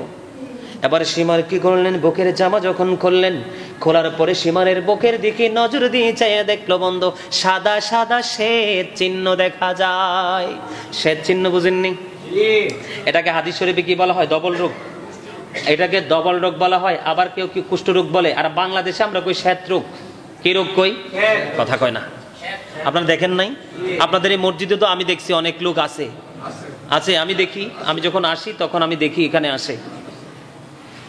এবার সীমার কি করলেন, বুকের জামা যখন খুললেন, খোলার পরে সীমারের বুকের দিকে নজর দিয়ে চাইয়া দেখলো বন্ধু সাদা সাদা শ্বেত চিহ্ন দেখা যায়। শ্বেত চিহ্ন বুঝেননি? এটাকে হাদিস শরীফে কি বলা হয়? ডবল রোগ। এটাকে ডবল রোগ বলা হয়। আবার কেউ কি কুষ্ঠ রোগ বলে। আর বাংলাদেশে আমরা কই শ্বেত রোগ। কি রোগ কই? কথা কয় না। আপনারা দেখেন নাই? আপনাদের এই মসজিদে তো আমি দেখছি অনেক লোক আছে আছে আমি দেখি, আমি যখন আসি তখন আমি দেখি এখানে আসে।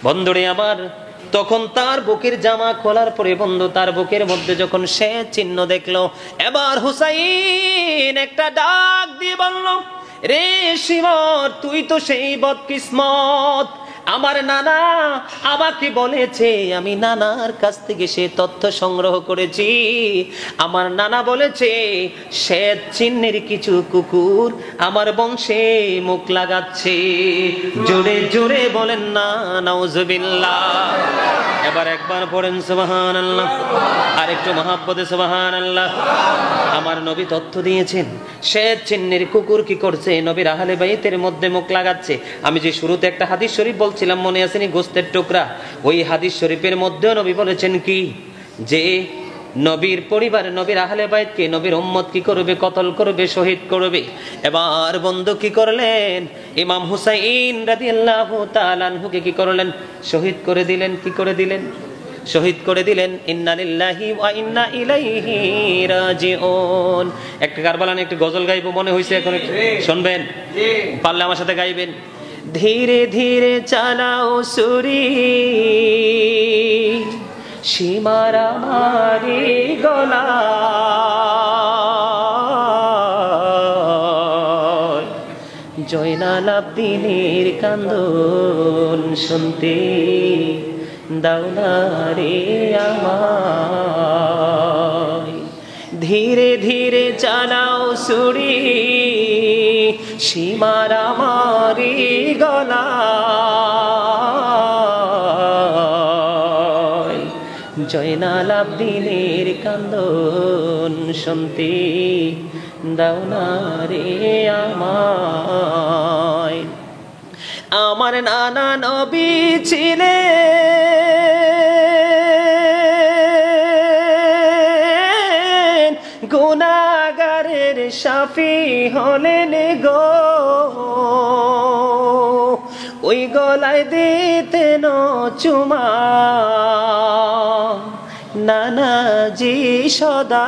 বন্ধুরে আমার, তখন তার বুকের জামা খোলার পরে বন্ধু তার বুকের মধ্যে যখন সে চিহ্ন দেখলো, এবার হুসাইন একটা ডাক দিয়ে বলল, রে শিমর, তুই তো সেই বদকিসমত, আমার নানা আমাকে বলেছে, আমি নানার কাছ থেকে সে তথ্য সংগ্রহ করেছি। আমার নানা বলেছে শ্বেত চিহ্নের কিছু কুকুর আমার বংশে মুখ লাগাচ্ছে। জোরে জোরে বলেন না নাউজুবিল্লাহ। এবার একবার পড়েন সুবহানাল্লাহ, আর একটু মহাব্বতে সুবহানাল্লাহ। আমার নবী তথ্য দিয়েছেন শ্বেত চিহ্নের কুকুর কি করছে, নবীর আহলে বাইতের মধ্যে মুখ লাগাচ্ছে। আমি যে শুরুতে একটা হাদিস শরীফ বলছিলাম, মনে আসেনি? গোস্তের টুকরা। ওই হাদিস শরীফের মধ্যেও নবী বলেছেন কি, যে নবীর পরিবার, নবীর আহলে বাইতকে নবীর উম্মত কি করবে? কতল করবে, শহীদ করবে। এবার বন্ধু কি করলেন? ইমাম হুসাইন রাদিয়াল্লাহু তাআলা আনহুকে কি করলেন? শহীদ করে দিলেন। কি করে দিলেন? শহীদ করে দিলেন। ইন্না লিল্লাহি ওয়া ইন্না ইলাইহি রাজিউন। একটা কারবালান একটা গজল গাইবো মনে হইছে, এখন শুনবেন? পারলে আমার সাথে গাইবেন। ধীরে ধীরে চালাও সুরি, সীমার আমারি গলা, জয়নাল আব্দিনের কান্দন শুনতে দাও না রে আমায়। ধীরে ধীরে চালাও সুরি, সীমার আমারি গলা, জয়নাল আব্দিনের কান্দন শুনতে দাও না রে আমায়। আমার নানা নবী ছিলেন, গুনাহগারের শাফি হলেন গো, ওই গলায় দিতেন চুমা নানাজি সদা।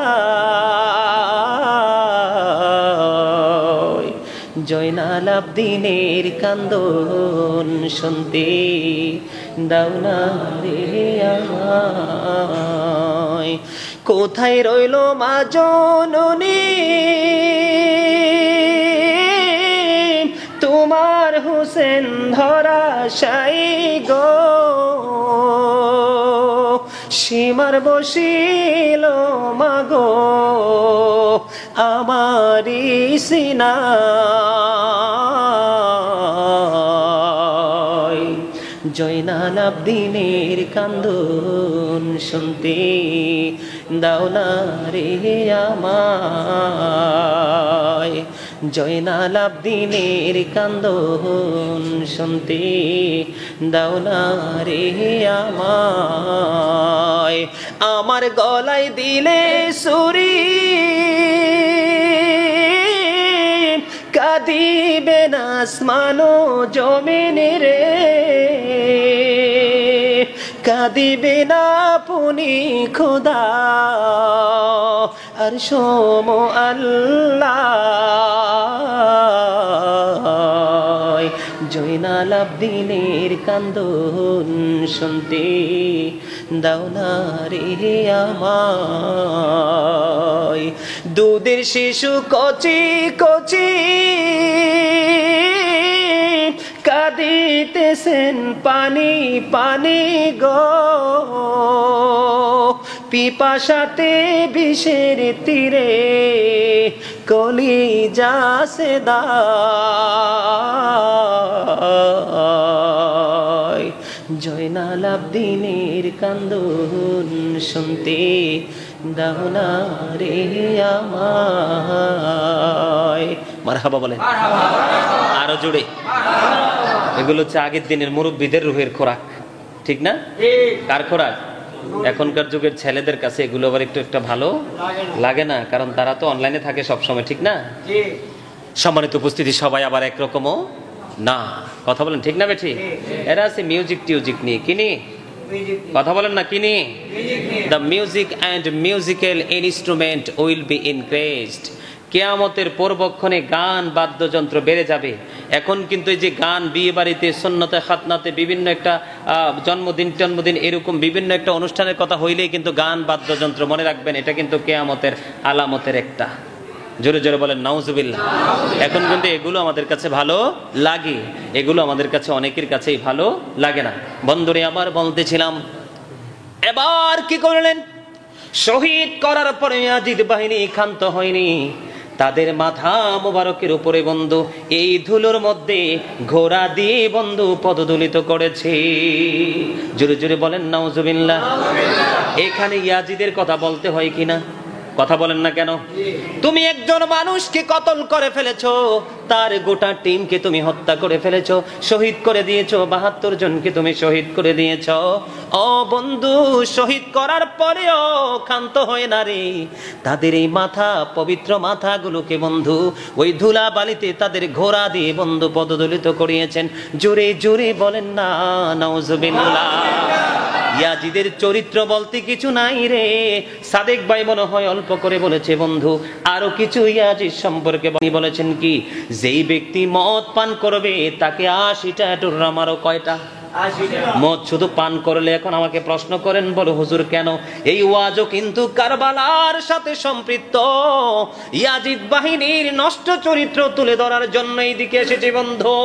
জয়নাল আব্দিনের কান্দন শুনতে দাও না রে আমায়। কোথায় রইল মা জননী, তোমার হোসেন ধরাশায়ী গো, সীমার বসিল মাগো আমারি সিনায়। জয়নাল আব্দিনের কান্দন শুনতে দাও না রে আমায়। জয়নাল আব্দিনের কান্দন শুনতে দাও না রে আমায়। আমার গলায় দিলে সুরি, কাঁদিবে না আসমান জমিন রে, কাঁদিবে না পুনি খোদা আর সোম আল্লাহ। জয়নাল আব্দিনের কান্দন শুনতে দাও না রে আমায়। দুধের শিশু কচি কচি কাঁদিতেছেন পানি পানি গো, পিপাসাতে বিষের তীরে কলিজা সেদায়। জয়নাল আব্দিনের কান্দন শুনতে দাও না রে আমায়। মারহাবা বলেন আরো জোরে। এগুলো হচ্ছে আগের দিনের মুরব্বীদের রুহের খোরাক, ঠিক না? কার খোরাক? এখনকার যুগের ছেলেদের কাছে এগুলো আবার একটু একটা ভালো লাগে না, কারণ তারা তো অনলাইনে থাকে সবসময়, ঠিক না? সম্মানিত উপস্থিতি, সবাই আবার একরকমও না, কথা বলেন ঠিক না বেঠি? এরা আছে মিউজিক টিউজিক নিয়ে, কিনি কথা বলেন না, কিনি the music and musical instrument will be increased. কিয়ামতের পূর্বক্ষণে গান বাদ্যযন্ত্র বেড়ে যাবে। এখন কিন্তু এই যে গান বিয়ে বাড়িতে, সুন্নতে, খাতনাতে, বিভিন্ন একটা জন্মদিন এরকম বিভিন্ন একটা অনুষ্ঠানের কথা হইলেই কিন্তু গান বাদ্যযন্ত্র, মনে রাখবেন এটা কিন্তু কিয়ামতের আলামতের একটা। জোরে জোরে বলেন নাউজুবিল্লাহ। এখন কিন্তু এগুলো আমাদের কাছে ভালো লাগে, এগুলো আমাদের কাছে অনেকের কাছেই ভালো লাগে না। বন্ধুরে আমার, বলতেছিলাম এবার কি করলেন? শহীদ করার পরে ইয়াজিদ বাহিনী ক্ষান্ত হয়নি, তাদের মাথা মোবারকের উপরে বন্ধু এই ধুলোর মধ্যে ঘোড়া দিয়ে বন্ধু পদদলিত করেছে। জোরে জোরে বলেন নাউজুবিল্লাহ। এখানে ইয়াজিদের কথা বলতে হয় কিনা? কথা বলেন না কেন? তুমি একজন মানুষকে কতল করে ফেলেছো, তার গোটা টিমকে তুমি হত্যা করে ফেলেছো, শহীদ করে দিয়েছো, ৭২ জনকে তুমি শহীদ করে দিয়েছো। ও বন্ধু, শহীদ করার পরেও ক্ষান্ত হয় না রে, তাদের এই মাথা, পবিত্র মাথাগুলোকে বন্ধু ওই ধুলা বালিতে তাদের ঘোড়া দিয়ে বন্ধু পদদলিত করিয়েছেন। জোরে জোরে বলেন না নাউজুবিল্লাহ। ইয়াজিদের চরিত্র বলতে কিছু নাই রে। সাদেক ভাই মনে হয় অল্প করে বলেছে বন্ধু, আরো কিছু ইয়াজিদ সম্পর্কে বলেছেন কি, যেই ব্যক্তি মদ পান করবে তাকে ৮০টা টুররা মারো। কয়টা? মদ শুধু পান করলে। এখন আমাকে প্রশ্ন করেন, বলো হুজুর কেন? এই ওয়াজও কিন্তু কারবালার সাথে সম্পৃক্ত। ইয়াজিদ বাহিনীর নষ্ট চরিত্র তুলে ধরার জন্য এইদিকে এসেছে বন্ধু।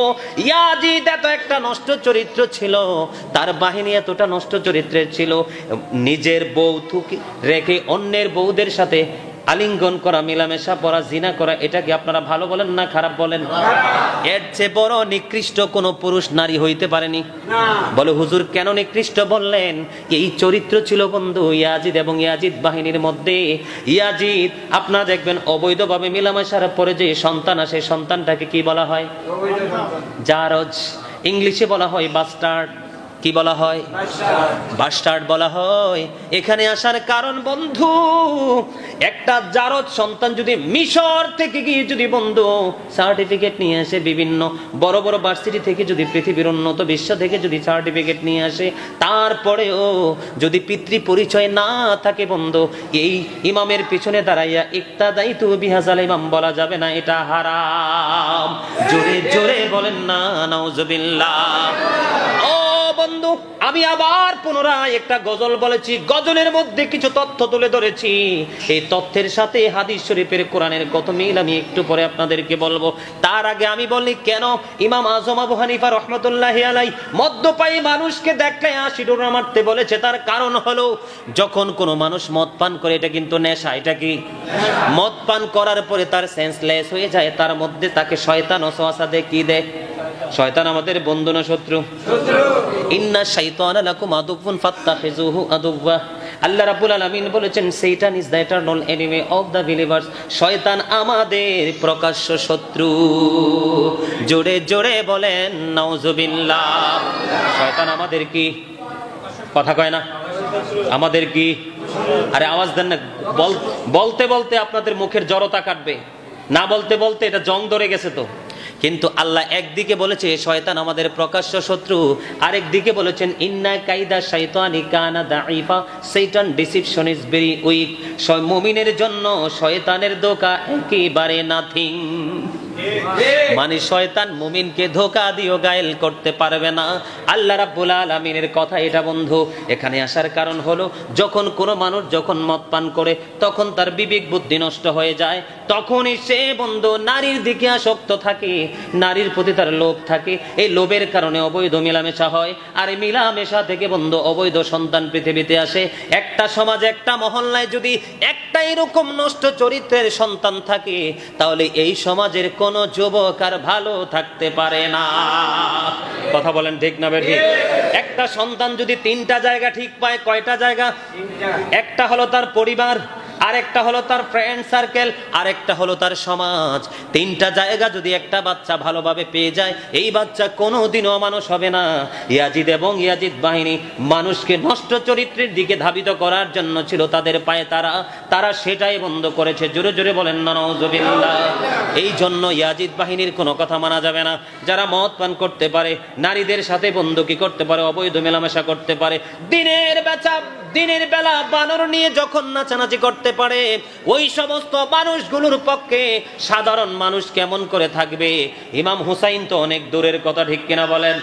ইয়াজিদ এত একটা নষ্ট চরিত্র ছিল, তার বাহিনী এতটা নষ্ট চরিত্রের ছিল, নিজের বউ রেখে অন্যের বউদের সাথে আলিঙ্গন করা, মেলামেশা করা, জিনা করা, এটা কি আপনারা ভালো বলেন না খারাপ বলেন? এর চেয়ে বড় নিকৃষ্ট কোন পুরুষ নারী হইতে পারেনি। বলে হুজুর কেন নিকৃষ্ট বললেন? এই চরিত্র ছিল বন্ধু ইয়াজিদ এবং ইয়াজিদ বাহিনীর মধ্যে। ইয়াজিদ আপনারা দেখবেন অবৈধভাবে মেলামেশার পরে যে সন্তান আসে, সন্তানটাকে কি বলা হয়? জারজ। ইংলিশে বলা হয় বাস্টার্ড। কি বলা হয়? বাস্টার্ড বলা হয়। এখানে আসার কারণ বন্ধু, একটা জারজ সন্তান যদি মিশর থেকে গিয়ে যদি বন্ধু সার্টিফিকেট নিয়ে আসে, বিভিন্ন বড় বড় ভার্সিটি থেকে যদি পৃথিবীর উন্নত বিশ্ব থেকে যদি সার্টিফিকেট নিয়ে আসে, তারপরেও যদি পিতৃ পরিচয় না থাকে বন্ধু, এই ইমামের পিছনে দাঁড়াইয়া ইক্তাদাইতু বিহাজাল ইমাম বলা যাবে না, এটা হারাম। জোরে জোরে বলেন না নাউজুবিল্লাহ। ও বন্ধু, আমি আবার পুনরায় একটা গজল বলেছি, গজলের মধ্যে কিছু তথ্য তুলে ধরেছি। এই তথ্যের সাথে হাদিস শরীফের, কোরআনের কত মিল আমি একটু পরে আপনাদেরকে বলবো। তার আগে আমি বলি, কেন ইমাম আজম আবু হানিফা রহমতুল্লাহি আলাইহি মদ্যপায়ী মানুষকে দেখলে ৮০ ডোরা মারতে বলেছে? তার কারণ হলো, যখন কোনো মানুষ মদ পান করে, এটা কিন্তু নেশা। এটা কি? মদ পান করার পরে তার সেন্সলেস হয়ে যায়, তার মধ্যে তাকে শয়তান ওয়াসওয়াসা দেয়। কি দেয়? শয়তান আমাদের বন্ধু না শত্রু? ইন্না শাইতানা লাকুম আদুওয়ুন ফাত্তাখিযুহু আদুওয়া। আল্লাহ রাব্বুল আলামিন বলেছেন, Shaitan is the eternal enemy of the believers. শয়তান আমাদের প্রকাশ্য শত্রু। জোরে জোরে বলেন নাউজুবিল্লাহ। শয়তান আমাদের কি? কথা কয় না? আমাদের কি? আরে আওয়াজ দেন না। বলতে বলতে আপনাদের মুখের জড়তা কাটবে, না বলতে বলতে এটা জং ধরে গেছে তো। কিন্তু আল্লাহ একদিকে বলেছে শয়তান আমাদের প্রকাশ্য শত্রু, আরেকদিকে বলেছেন ইন্না কাইদা শাইতানি কানা দাঈফা। শয়তান ডিসিপশন ইজ ভেরি উইক। মুমিনের জন্য শয়তানের ধোঁকা একেবারে নাথিং। মানে শয়তান মুমিনকে ধোঁকা দিও গায়েল করতে পারবে না। আল্লাহ রাব্বুল আলামিনের কথা এটা বন্ধু। এখানে আসার কারণ হলো, যখন কোনো মানুষ যখন মদ পান করে, তখন তার বিবেক বুদ্ধি নষ্ট হয়ে যায়, তখনই সে বন্ধু নারীর দিকে আসক্ত থাকে, নারীর প্রতি তার লোভ থাকে। এই লোভের কারণে অবৈধ মেলামেশা হয়, আর এই মেলামেশা থেকে বন্ধু অবৈধ সন্তান পৃথিবীতে আসে। একটা সমাজে, একটা মহল্লায় যদি একটা এরকম নষ্ট চরিত্রের সন্তান থাকে, তাহলে এই সমাজের কোন যুবক আর ভালো থাকতে পারে না। কথা বলেন ঠিক না বেঠিক? একটা সন্তান যদি ৩টা জায়গা ঠিক পায়, কয়টা জায়গা? একটা হলো তার পরিবার, আরেকটা হলো তার ফ্রেন্ড সার্কেল, আরেকটা হলো তার সমাজ। তিনটা জায়গা যদি একটা বাচ্চা ভালোভাবে পেয়ে যায়, এই বাচ্চা কোনোদিনও অমানুষ হবে না। ইয়াজিদ এবং ইয়াজিদ বাহিনী মানুষকে নষ্ট চরিত্রের দিকে ধাবিত করার জন্য ছিল তাদের পায়ে তারা সেটাই বন্ধ করেছে। জোরে জোরে বলেন না নাউজুবিল্লাহ। এই জন্য ইয়াজিদ বাহিনীর কোনো কথা মানা যাবে না। যারা মদ পান করতে পারে, নারীদের সাথে বন্ধুকি করতে পারে, অবৈধ মেলামেশা করতে পারে, দিনের বেলা বানর নিয়ে যখন নাচানাচি করতে পারে, ওই সমস্ত মানুষগুলোর পক্ষে সাধারণ মানুষ কেমন করে থাকবে? ইমাম হুসাইন তো অনেক দূরের কথা, ঠিক কিনা বলেন?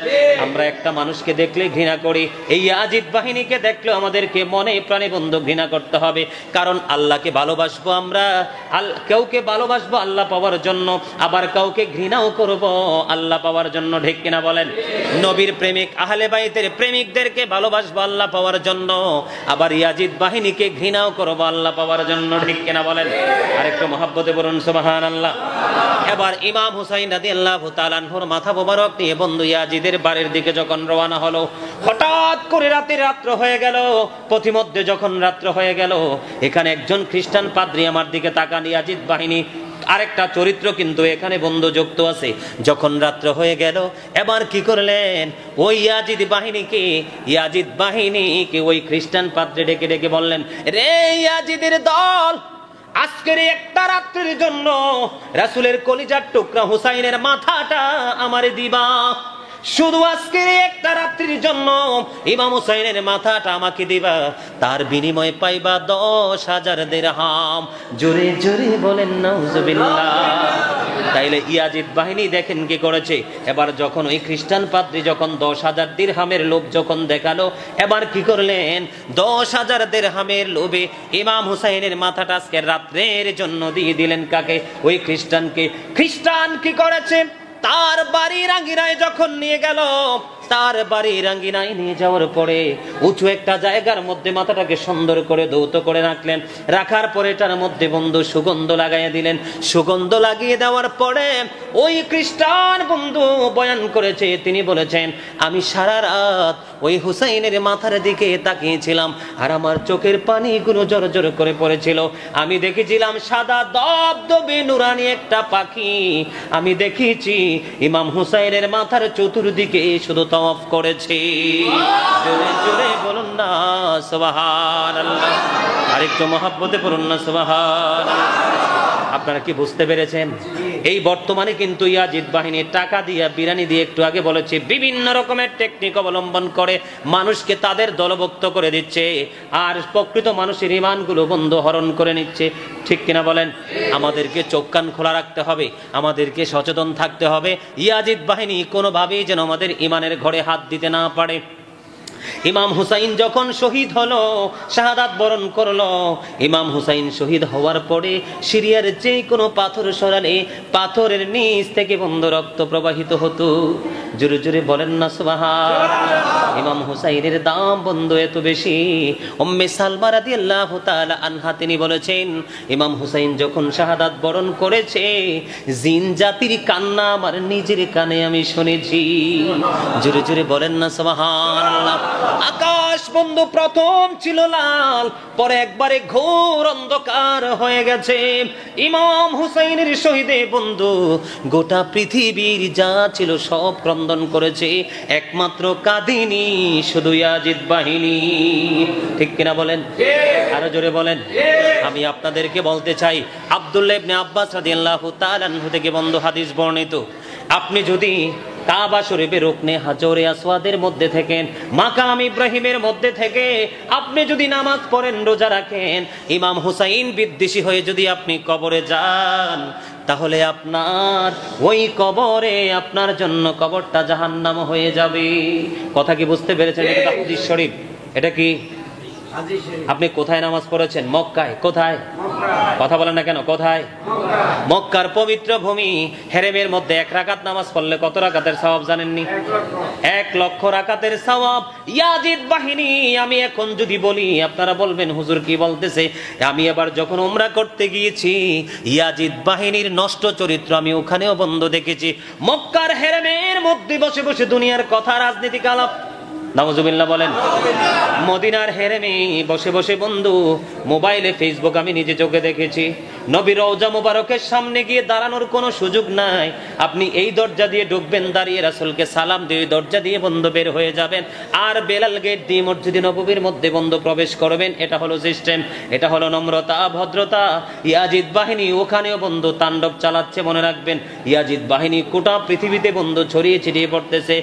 আমরা একটা মানুষকে দেখলে ঘৃণা করি, এই ইয়াজিদ বাহিনীকে দেখলে আমাদেরকে মনে প্রাণে বন্ধু ঘৃণা করতে হবে। কারণ আল্লাহকে ভালোবাসবো আমরা, কাউকে ভালোবাসবো আল্লাহ পাওয়ার জন্য, আবার কাউকে ঘৃণাও করব আল্লাহ পাওয়ার জন্য, ঠিক কিনা বলেন? নবীর প্রেমিক আহলে বাইতের প্রেমিকদেরকে ভালোবাসবো আল্লাহ পাওয়ার জন্য, আবার ইয়াজিদ বাহিনীকে ঘৃণাও করবো আল্লাহ পাওয়ার জন্য, ঠিক কিনা বলেন? আরেকটু মহব্বতে বলুন সুবহানাল্লাহ। এবার ইমাম হুসাইন রাদিয়াল্লাহু তাআলা আনহুর মাথা মোবারক নিয়ে বন্ধু ইয়াজিদের বাড়ির দিকে যখন রওনা হলো, হঠাৎ করে রাত্র হয়ে গেল। পথিমধ্যে যখন রাত্র হয়ে গেল, এখানে একজন খ্রিস্টান পাদ্রী আমার দিকে তাকান। ইয়াজিদ বাহিনী আরেকটা চরিত্র কিন্তু এখানে বন্ধু যুক্ত আছে। যখন রাত্র হয়ে গেল, এবার কি করলেন? ওই ইয়াজিদ বাহিনীকে ওই খ্রিস্টান পাদ্রী ডেকে ডেকে বললেন, রে ইয়াজিদের দল, আজকের একটা রাত্রির জন্য রাসূলের কলিজার টুকরা হুসাইনের মাথাটা আমারে দিবা। শুধু আজকের একটা রাত্রির জন্য ইমাম হুসাইনের মাথাটা আমাকে দিবা, তার বিনিময়ে পাইবা 10,000 দিরহাম। জোরে জোরে বলেন নাউজুবিল্লাহ। তাইলে ইয়াজিদ বাহিনী দেখেন কি করেছে। এবার যখন ওই খ্রিস্টান পাদ্রী যখন 10,000 দিরহামের লোভ যখন দেখালো, এবার কি করলেন? 10,000 দিরহামের লোভে ইমাম হুসাইনের মাথাটা আজকে রাত্রের জন্য দিয়ে দিলেন। কাকে? ওই খ্রিস্টানকে। খ্রিস্টান কি করেছে? তার বাড়ির আঙ্গিনায় যখন নিয়ে গেল, তার বাড়ির আঙ্গিনায় নিয়ে যাওয়ার পরে উঁচু একটা জায়গার মধ্যে মাথাটাকে সুন্দর করে ধৌত করে রাখলেন। রাখার পরে এটার মধ্যে বন্ধু সুগন্ধ লাগাইয়া দিলেন। সুগন্ধ লাগিয়ে দেওয়ার পরে ওই খ্রিস্টান বন্ধু বয়ান করেছে, তিনি বলেছেন, আমি সারা রাত ওই হুসাইনের মাথার দিকে তাকিয়েছিলাম, আর আমার চোখের পানিগুলো জোর জোর করে পড়েছিল। আমি দেখেছিলাম সাদা দবদবে নুরানি একটা পাখি। আমি দেখেছি ইমাম হুসাইনের মাথার চতুর্দিকে শুধু তাওয়াফ করেছে। জোরে জোরে বলুন না সুবহানাল্লাহ। আরেকটু মহব্বতে পড়ুন না সুবহানাল্লাহ। আপনারা কি বুঝতে পেরেছেন? এই বর্তমানে কিন্তু ইয়াজিদ বাহিনী টাকা দিয়ে, বিরানি দিয়ে, একটু আগে বলেছে, বিভিন্ন রকমের টেকনিক অবলম্বন করে মানুষকে তাদের দলভুক্ত করে দিচ্ছে, আর প্রকৃত মানুষের ঈমানগুলো বন্ধ হরণ করে নিচ্ছে, ঠিক কিনা বলেন? আমাদেরকে চোখ কান খোলা রাখতে হবে, আমাদেরকে সচেতন থাকতে হবে। ইয়াজিদ বাহিনী কোনোভাবেই যেন আমাদের ঈমানের ঘরে হাত দিতে না পারে। ইমাম হুসাইন যখন শহীদ হলো, শাহাদাত বরণ করলো, ইমাম হুসাইন শহীদ হওয়ার পরে সিরিয়ার যে কোনো পাথর সরালে পাথরের নিচ থেকে বন্ধ রক্ত প্রবাহিত হতো। জোরে জোরে বলেন না সুবহানাল্লাহ। ইমাম হুসাইনের দাম বন্ধু এত বেশি। উম্মে সালমা রাদিয়াল্লাহু তাআলা আনহা তিনি বলেছেন, ইমাম হুসাইন যখন শাহাদাত বরণ করেছে, জিন জাতির কান্না আমার নিজের কানে আমি শুনেছি। জোরে জোরে বলেন না সুবহানাল্লাহ। আকাশ বন্ধু প্রথম ছিল লাল, পরে একবারে ঘোর অন্ধকার হয়ে গেছে। ইমাম হুসাইনের শহীদে বন্ধু গোটা পৃথিবীর যা ছিল সব ক্রন্দন করেছে, একমাত্র কাঁদিনি শুধু ইয়াজিদ বাহিনী, ঠিক কিনা বলেন? আরো জোরে বলেন। আমি আপনাদেরকে বলতে চাই, আব্দুল্লাহ ইবনে আব্বাস রাদিয়াল্লাহু তাআলা আনহু থেকে বন্ধু হাদিস বর্ণিত, আপনি যদি কাবা শরীফের রুকনে হাজরে আসওয়াদের মধ্যে থেকেন, মাকাম ইব্রাহিমের মধ্যে থেকে আপনি যদি নামাজ পড়েন, রোজা রাখেন, ইমাম হুসাইন বিদ্বেষী হয়ে যদি আপনি কবরে যান, তাহলে আপনার ওই কবরে আপনার জন্য কবরটা জাহান্নাম হয়ে যাবে। কথা কি বুঝতে পেরেছেন? এটা হাদিস শরীফ। এটা কি? আপনি কোথায় নামাজ পড়েছেন? মক্কায়। কোথায়? কথা বলেন না কেন? কোথায়? মক্কার পবিত্র ভূমি হেরেমের মধ্যে 1 রাকাত নামাজ পড়লে কত রাকাতের সওয়াব জানেননি? 1 লক্ষ রাকাতের সওয়াব। ইয়াজিদ বাহিনী, আমি এখন যদি বলি আপনারা বলবেন হুজুর কি বলতেছে। আমি এবার যখন উমরা করতে গিয়েছি, ইয়াজিদ বাহিনীর নষ্ট চরিত্র আমি ওখানেও বন্ধ দেখেছি। মক্কার হেরেমের মধ্যে বসে বসে দুনিয়ার কথা, রাজনীতিক আলাপ। নাউজুবিল্লাহ বলেন। মদিনার হেরেমে বসে বসে বন্ধু মোবাইলে ফেসবুক আমি নিজে চোখে দেখেছি, নবীর রওজা মোবারকের সামনে গিয়ে দাঁড়ানোর কোনো সুযোগ নাই। আপনি এই দরজা দিয়ে ঢুকবেন, দাঁড়িয়ে রাসূলকে সালাম দিয়ে দরজা দিয়ে বন্ধ বের হয়ে যাবেন, আর বেলাল গেট দিয়ে মসজিদে নববীর মধ্যে বন্ধ প্রবেশ করবেন। এটা হলো সিস্টেম, এটা হলো নম্রতা, ভদ্রতা। ইয়াজিদ বাহিনী ওখানেও বন্ধু তাণ্ডব চালাচ্ছে, মনে রাখবেন। ইয়াজিদ বাহিনী গোটা পৃথিবীতে বন্ধু ছড়িয়ে ছিটিয়ে পড়তেছে,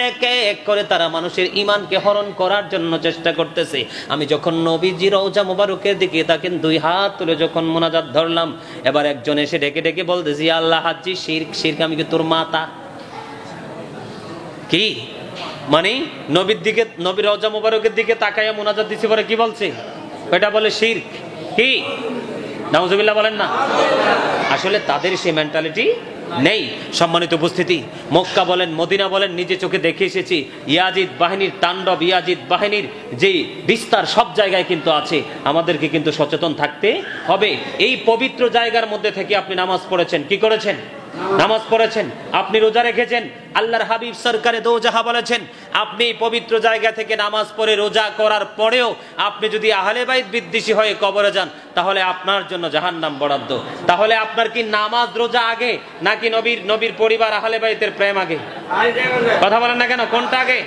এক এক করে তারা মানুষের ঈমানকে হরণ করার জন্য চেষ্টা করতেছে। আমি যখন নবীজি রওজা মোবারকের দিকে তাকেন দুই হাত তুলে যখন মোনাজাত ধরলাম, এবার একজন এসে ডেকে ডেকে বলতেছি, আল্লাহ হাজ্জি শিরক শিরক। আমি কি তোর মাতা কি? মানে নবীর দিকে, নবীর রওজা মোবারকের দিকে তাকাইয়া মোনাজাত দিছি, পরে কি বলছে? এটা বলে শিরক। কি? নাউজুবিল্লাহ বলেন না। আসলে তাদের সেই মেন্টালিটি নেই। সম্মানিত উপস্থিতি, মক্কা বলেন মদিনা বলেন, নিজে চোখে দেখে এসেছি ইয়াজিদ বাহিনীর তাণ্ডব, ইয়াজিদ বাহিনীর যে বিস্তার সব জায়গায় কিন্তু আছে। আমাদেরকে কিন্তু সচেতন থাকতে হবে। এই পবিত্র জায়গার মধ্যে থেকে আপনি নামাজ পড়েছেন, কি করেছেন? নামাজ পড়েছেন, আপনি রোজা রেখেছেন। আল্লাহর হাবিব সরকারে দো জাহা বলেছেন, আপনি পবিত্র জায়গা থেকে নামাজ পড়ে রোজা করার পরেও আপনি যদি আহলে বাইত বিদ্বেষী হয়ে কবরে যান, তাহলে আপনার জন্য জাহান্নাম বরাদ্দ। তাহলে আপনার কি নামাজ রোজা আগে, নাকি নবীর পরিবার আহলে বাইতের প্রেম আগে? কথা বলেন না কেন? কোনটা আগে?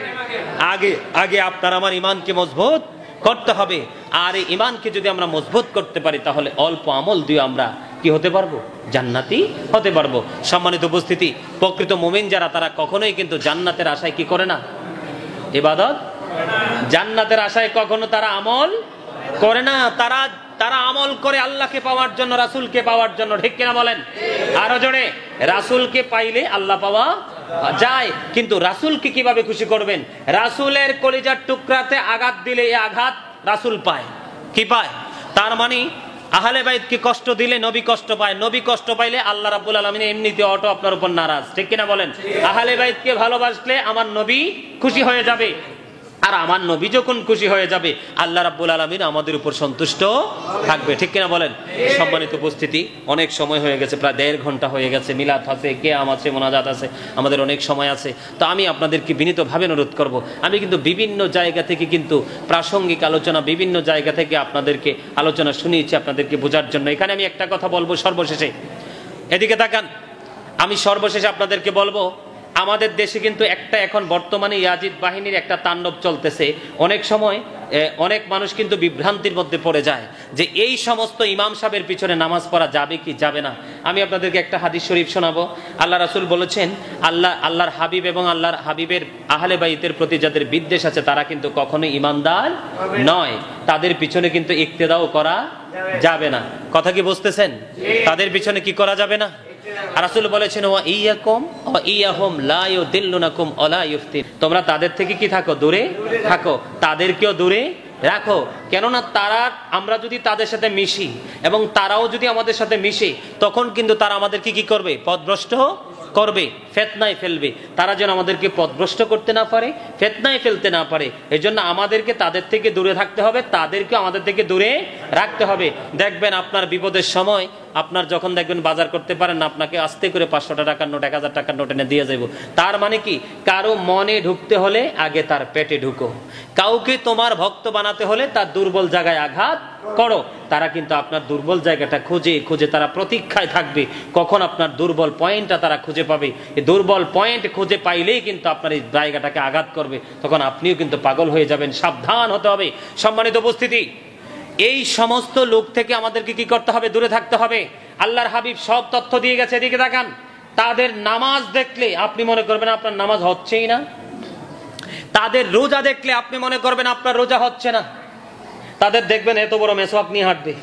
আগে আগে আপনার আমার ঈমানকে মজবুত করতে হবে। আর এই ঈমানকে যদি আমরা মজবুত করতে পারি, তাহলে অল্প আমল দিয়ে আমরা কি হতে পারবো? জান্নাতি হতে পারবো। সম্মানিত উপস্থিতি, প্রকৃত মুমিন যারা, তারা কখনোই কিন্তু জান্নাতের আশায় কি করে না? ইবাদত, জান্নাতের আশায় কখনো তারা আমল করে না। তারা আমল করে আল্লাহকে পাওয়ার জন্য, রাসূলকে পাওয়ার জন্য। ঠিক কিনা বলেন? আরো জোরে। রাসূলকে পাইলে আল্লাহ পাওয়া যায়, কিন্তু রাসূলকে কিভাবে খুশি করবেন? রাসূলের কলিজার টুকরাতে আঘাত দিলে এই আঘাত রাসূল পায়, কি পায়? তার মানে আহলে বাইতকে কষ্ট দিলে নবী কষ্ট পায়, নবী কষ্ট পাইলে আল্লাহ রাব্বুল আলামিন এমনিতে অটো আপনার উপর নারাজ। ঠিক কিনা বলেন? আহলে বাইতকে ভালোবাসলে আমার নবী খুশি হয়ে যাবে, আর আমার নবী যখন খুশি হয়ে যাবে, আল্লাহ রাব্বুল আলামিন আমাদের উপর সন্তুষ্ট থাকবে। ঠিক কিনা বলেন? সম্মানিত উপস্থিতি, অনেক সময় হয়ে গেছে, প্রায় 1.5 ঘন্টা হয়ে গেছে। মিলাদ আছে, কিয়াম আছে, মোনাজাত আছে, আমাদের অনেক সময় আছে। তো আমি আপনাদেরকে বিনীতভাবে অনুরোধ করব, আমি কিন্তু বিভিন্ন জায়গা থেকে কিন্তু প্রাসঙ্গিক আলোচনা, বিভিন্ন জায়গা থেকে আপনাদেরকে আলোচনা শুনিয়েছি আপনাদেরকে বোঝার জন্য। এখানে আমি একটা কথা বলবো সর্বশেষে, এদিকে তাকান। আমি সর্বশেষে আপনাদেরকে বলবো, আমাদের দেশে কিন্তু একটা এখন বর্তমানে ইয়াজিদ বাহিনীর একটা তাণ্ডব চলতেছে। অনেক সময় অনেক মানুষ কিন্তু বিভ্রান্তির মধ্যে পড়ে যায় যে এই সমস্ত ইমাম সাহেবের পিছনে নামাজ পড়া যাবে কি যাবে না। আমি আপনাদেরকে একটা হাদিস শরীফ শোনাবো। আল্লাহ রাসূল বলেছেন, আল্লাহর হাবিব এবং আল্লাহর হাবিবের আহলে বাইতের প্রতি যাদের বিদ্বেষ আছে, তারা কিন্তু কখনোই ইমানদার নয়। তাদের পিছনে কিন্তু ইক্তেদাও করা যাবে না। কথা কি বুঝতেছেন? তাদের পিছনে কি করা যাবে না? রাসূল বলেছেন, ওয়া ইয়াকুম ওয়া ইয়াহুম লা ইউদিল্লুনাকুম ওয়া লা ইফতিন। তোমরা তাদের থেকে কি থাকো? দূরে থাকো, তাদেরকেও দূরে রাখো। কেননা তারা, আমরা যদি তাদের সাথে মিশি এবং তারাও যদি আমাদের সাথে মিশে, তখন কিন্তু তারা আমাদেরকে কি করবে? পথভ্রষ্ট করবে, ফিতনায় ফেলবে। তারা যেন আমাদেরকে পথভ্রষ্ট করতে না পারে, ফিতনায় ফেলতে না পারে, এজন্য আমাদেরকে তাদের থেকে দূরে থাকতে হবে, তাদেরকে আমাদের থেকে দূরে রাখতে হবে। দেখবেন আপনার বিপদের সময়, আপনার যখন দেখবেন বাজার করতে পারেন না, আপনাকে আস্তে করে 500 টাকার নোট, 1000 টাকার নোট এনে দিয়ে যাব। তার মানে কি? কারো মনে ঢুকতে হলে আগে তার পেটে ঢুকো। কাউকে তোমার ভক্ত বানাতে হলে তার দুর্বল জায়গায় আঘাত করো। তারা কিন্তু আপনার দুর্বল জায়গাটা খুঁজে খুঁজে তারা প্রতীক্ষায় থাকবে, কখন আপনার দুর্বল পয়েন্টটা তারা খুঁজে পাবে। এই দুর্বল পয়েন্ট খুঁজে পাইলেই কিন্তু আপনার এই জায়গাটাকে আঘাত করবে, তখন আপনিও কিন্তু পাগল হয়ে যাবেন। সাবধান হতে হবে। সম্মানিত উপস্থিতি, এই সমস্ত লোক থেকে আমাদেরকে কি করতে হবে? দূরে থাকতে হবে। আল্লাহর হাবিব সব তথ্য দিয়ে গেছে। এদিকে দেখান, তাদের নামাজ দেখলে আপনি মনে করবেন আপনার নামাজ হচ্ছেই না। তাদের রোজা দেখলে আপনি মনে করবেন আপনার রোজা হচ্ছে না। তাদের দেখবেন এত বড় মেসওয়াক নিয়ে হাঁটবে,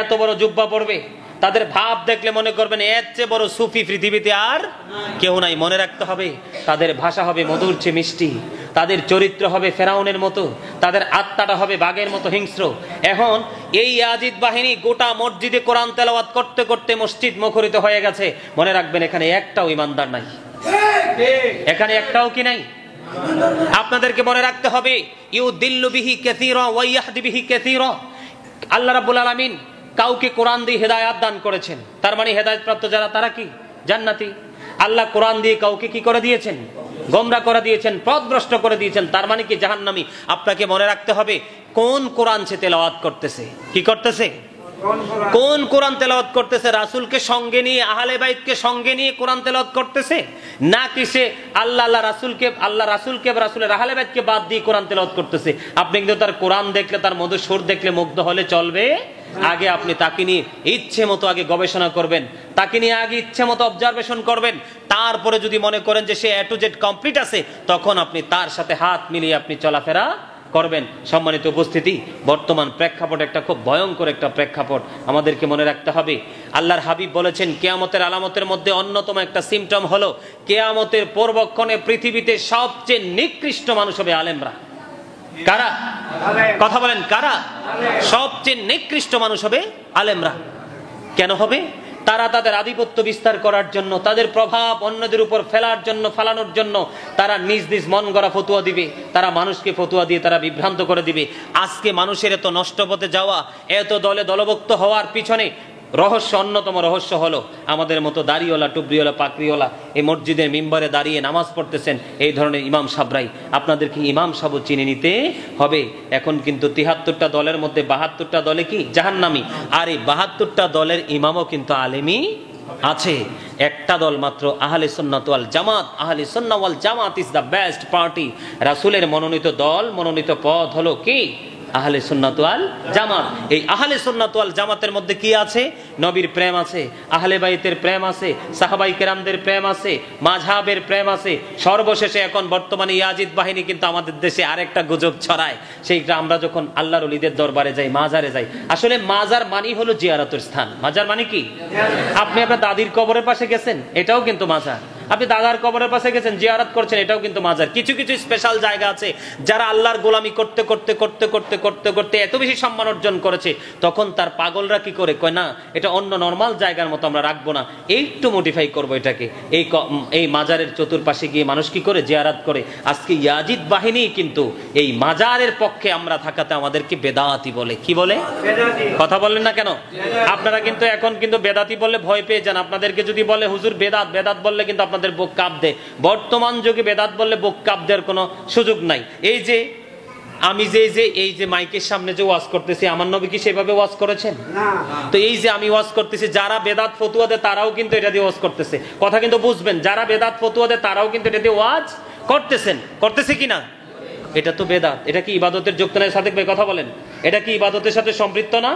এত বড় জুব্বা পরবে। তাদের ভাব দেখলে মনে করবেন এর চেয়ে বড় সুফি পৃথিবীতে আর কেউ নাই। মনে রাখতে হবে, তাদের ভাষা হবে মধুর চেয়ে মিষ্টি, তাদের চরিত্র হবে ফেরাউনের মতো, তাদের আত্মাটা হবে বাঘের মতো হিংস্র। এখন এই ইয়াজিদ বাহিনী গোটা মসজিদে কোরআন তেলাওয়াত করতে করতে মসজিদ মুখরিত হয়ে গেছে। মনে রাখবেন, এখানে একটাও ইমানদার নাই, এখানে একটাও কি নাই। আপনাদেরকে মনে রাখতে হবে, ইউদিল্লু বিহি কাসীরা ওয়া ইয়াহদি বিহি কাসীরা। আল্লাহ রাব্বুল আলামিন কাউকে কোরআন দিয়ে হেদায়েত দান করেছেন, তার মানে হেদায়েত প্রাপ্ত যারা, তারা কি জান্নাতি। আল্লাহ কোরআন দিয়ে কাউকে কি করে দিয়েছেন? গোমরা করে দিয়েছেন, পথভ্রষ্ট করে দিয়েছেন, তার মানে কি জাহান্নামী। আপনাকে মনে রাখতে হবে কোন কোরআন সে তেলাওয়াত করতেছে, কি করতেছে, কোন কোরআন তেলাওয়াত করতেছে। রাসূলকে সঙ্গে নিয়ে, আহলে বাইতকে সঙ্গে নিয়ে কোরআন তেলাওয়াত করতেছে, নাকি সে আল্লাহ রাসূলকে রাসূলের আহলে বাইতকে বাদ দিয়ে কোরআন তেলাওয়াত করতেছে। আপনি কিন্তু তার কোরআন দেখলে, তার মধুর সুর দেখলে মুগ্ধ হলে চলবে? আগে আপনি তাকে নিয়ে ইচ্ছে মতো আগে গবেষণা করবেন, তাকে নিয়ে আগে ইচ্ছে মতো অবজারভেশন করবেন। তারপরে যদি মনে করেন যে সে এ টু জেড কমপ্লিট আছে, তখন আপনি তার সাথে হাত মিলিয়ে আপনি চলাফেরা করবেন। সম্মানিত উপস্থিতি, বর্তমান প্রেক্ষাপট একটা খুব ভয়ঙ্কর একটা প্রেক্ষাপট, আমাদেরকে মনে রাখতে হবে। আল্লাহর হাবিব বলেছেন কিয়ামতের আলামতের মধ্যে অন্যতম একটা সিমটম হলো কিয়ামতের পূর্বক্ষণে পৃথিবীতে সবচেয়ে নিকৃষ্ট মানুষ হবে আলেমরা। কারা? কথা বলেন, কারা? সবচেয়ে নিকৃষ্ট মানুষ হবে আলেমরা। কেন হবে? তারা তাদের আধিপত্য বিস্তার করার জন্য, তাদের প্রভাব অন্যদের উপর ফেলানোর জন্য তারা নিজ নিজ মন গড়া ফতুয়া দিবে, তারা মানুষকে ফতুয়া দিয়ে তারা বিভ্রান্ত করে দিবে। আজকে মানুষের এত নষ্ট পথে যাওয়া, এত দলে দলভুক্ত হওয়ার পিছনে অন্যতম রহস্য হলো আমাদের মতো দাড়িওয়ালা, টুবরিওয়ালা, পাকড়িওয়ালা এই মসজিদের মিম্বারে দাঁড়িয়ে নামাজ পড়তেছেন এই ধরনের ইমাম সাহেবরাই। আপনাদেরকে ইমাম সাহেব চিনে নিতে হবে। এখন কিন্তু ৭৩টা দলের মধ্যে ৭২টা দলে কি জাহান্নামী, আর এই ৭২টা দলের ইমামও কিন্তু আলেমী আছে। একটা দল মাত্র আহলে সুন্নাত ওয়াল জামাত। আহলে সুন্নাত ওয়াল জামাত ইজ দ্য বেস্ট পার্টি। রাসূলের মনোনীত দল, মনোনীত পথ হলো কি? আহলে সুন্নাত ওয়াল জামাত। এই আহলে সুন্নাত ওয়াল জামাতের মধ্যে কি আছে? নবীর প্রেম আছে, আহলে বাইতের প্রেম আছে, সাহাবাই কেরামদের প্রেম আছে, মাযহাবের প্রেম আছে। সর্বশেষে এখন বর্তমানে ইয়াজিদ বাহিনী কিন্তু আমাদের দেশে আরেকটা গুজব ছড়ায়, সেইটা আমরা যখন আল্লাহর ওলিদের দরবারে যাই, মাজারে যাই। আসলে মাজার মানি হলো জিয়ারতের স্থান। মাজার মানে কি? আপনি আপনার দাদির কবরের পাশে গেছেন, এটাও কিন্তু মাজার। আপনি দাদার কবরের পাশে গেছেন, জিয়ারত করছেন, এটাও কিন্তু মাজার। কিছু কিছু স্পেশাল জায়গা আছে যারা আল্লাহর গোলামি করতে করতে করতে করতে করতে করতে এত বেশি সম্মান অর্জন করেছে, তখন তার পাগলরা কি করে কয় না এটা অন্য নর্মাল জায়গার মতো আমরা রাখবো না, একটু মডিফাই করবো এটাকে। এই মাজারের চতুর্পাশে গিয়ে মানুষ কি করে জিয়ারত করে। আজকে ইয়াজিদ বাহিনী কিন্তু এই মাজারের পক্ষে আমরা থাকাতে আমাদেরকে বেদাতি বলে। কি বলে? কথা বললেন না কেন? আপনারা কিন্তু এখন কিন্তু বেদাতি বললে ভয় পেয়ে যান। আপনাদেরকে যদি বলে হুজুর বেদাত, বেদাত বললে কিন্তু আপনাদের বুক কাঁপবে। বর্তমান যুগে বেদাত বললে বুক কাঁপ দেওয়ার কোনো সুযোগ নাই। এই যে আমি এই যে মাইকের সামনে যে ওয়াজ করতেছি, আমার নবী কি সেভাবে ওয়াজ করেছেন? তো এই যে আমি ওয়াজ করতেছি, যারা বেদাত ফতুয়া দেয় তারাও কিন্তু এটা দিয়ে ওয়াজ করতেছে। কথা কিন্তু বুঝবেন, যারা বেদাত ফতুয়া দেয় তারাও কিন্তু এটা দিয়ে ওয়াজ করতেছে কিনা? এটা তো বেদাত। এটা কি ইবাদতের যুক্ত নয়? সাদেক ভাই কথা বলেন, এটা কি ইবাদতের সাথে সম্পৃক্ত না?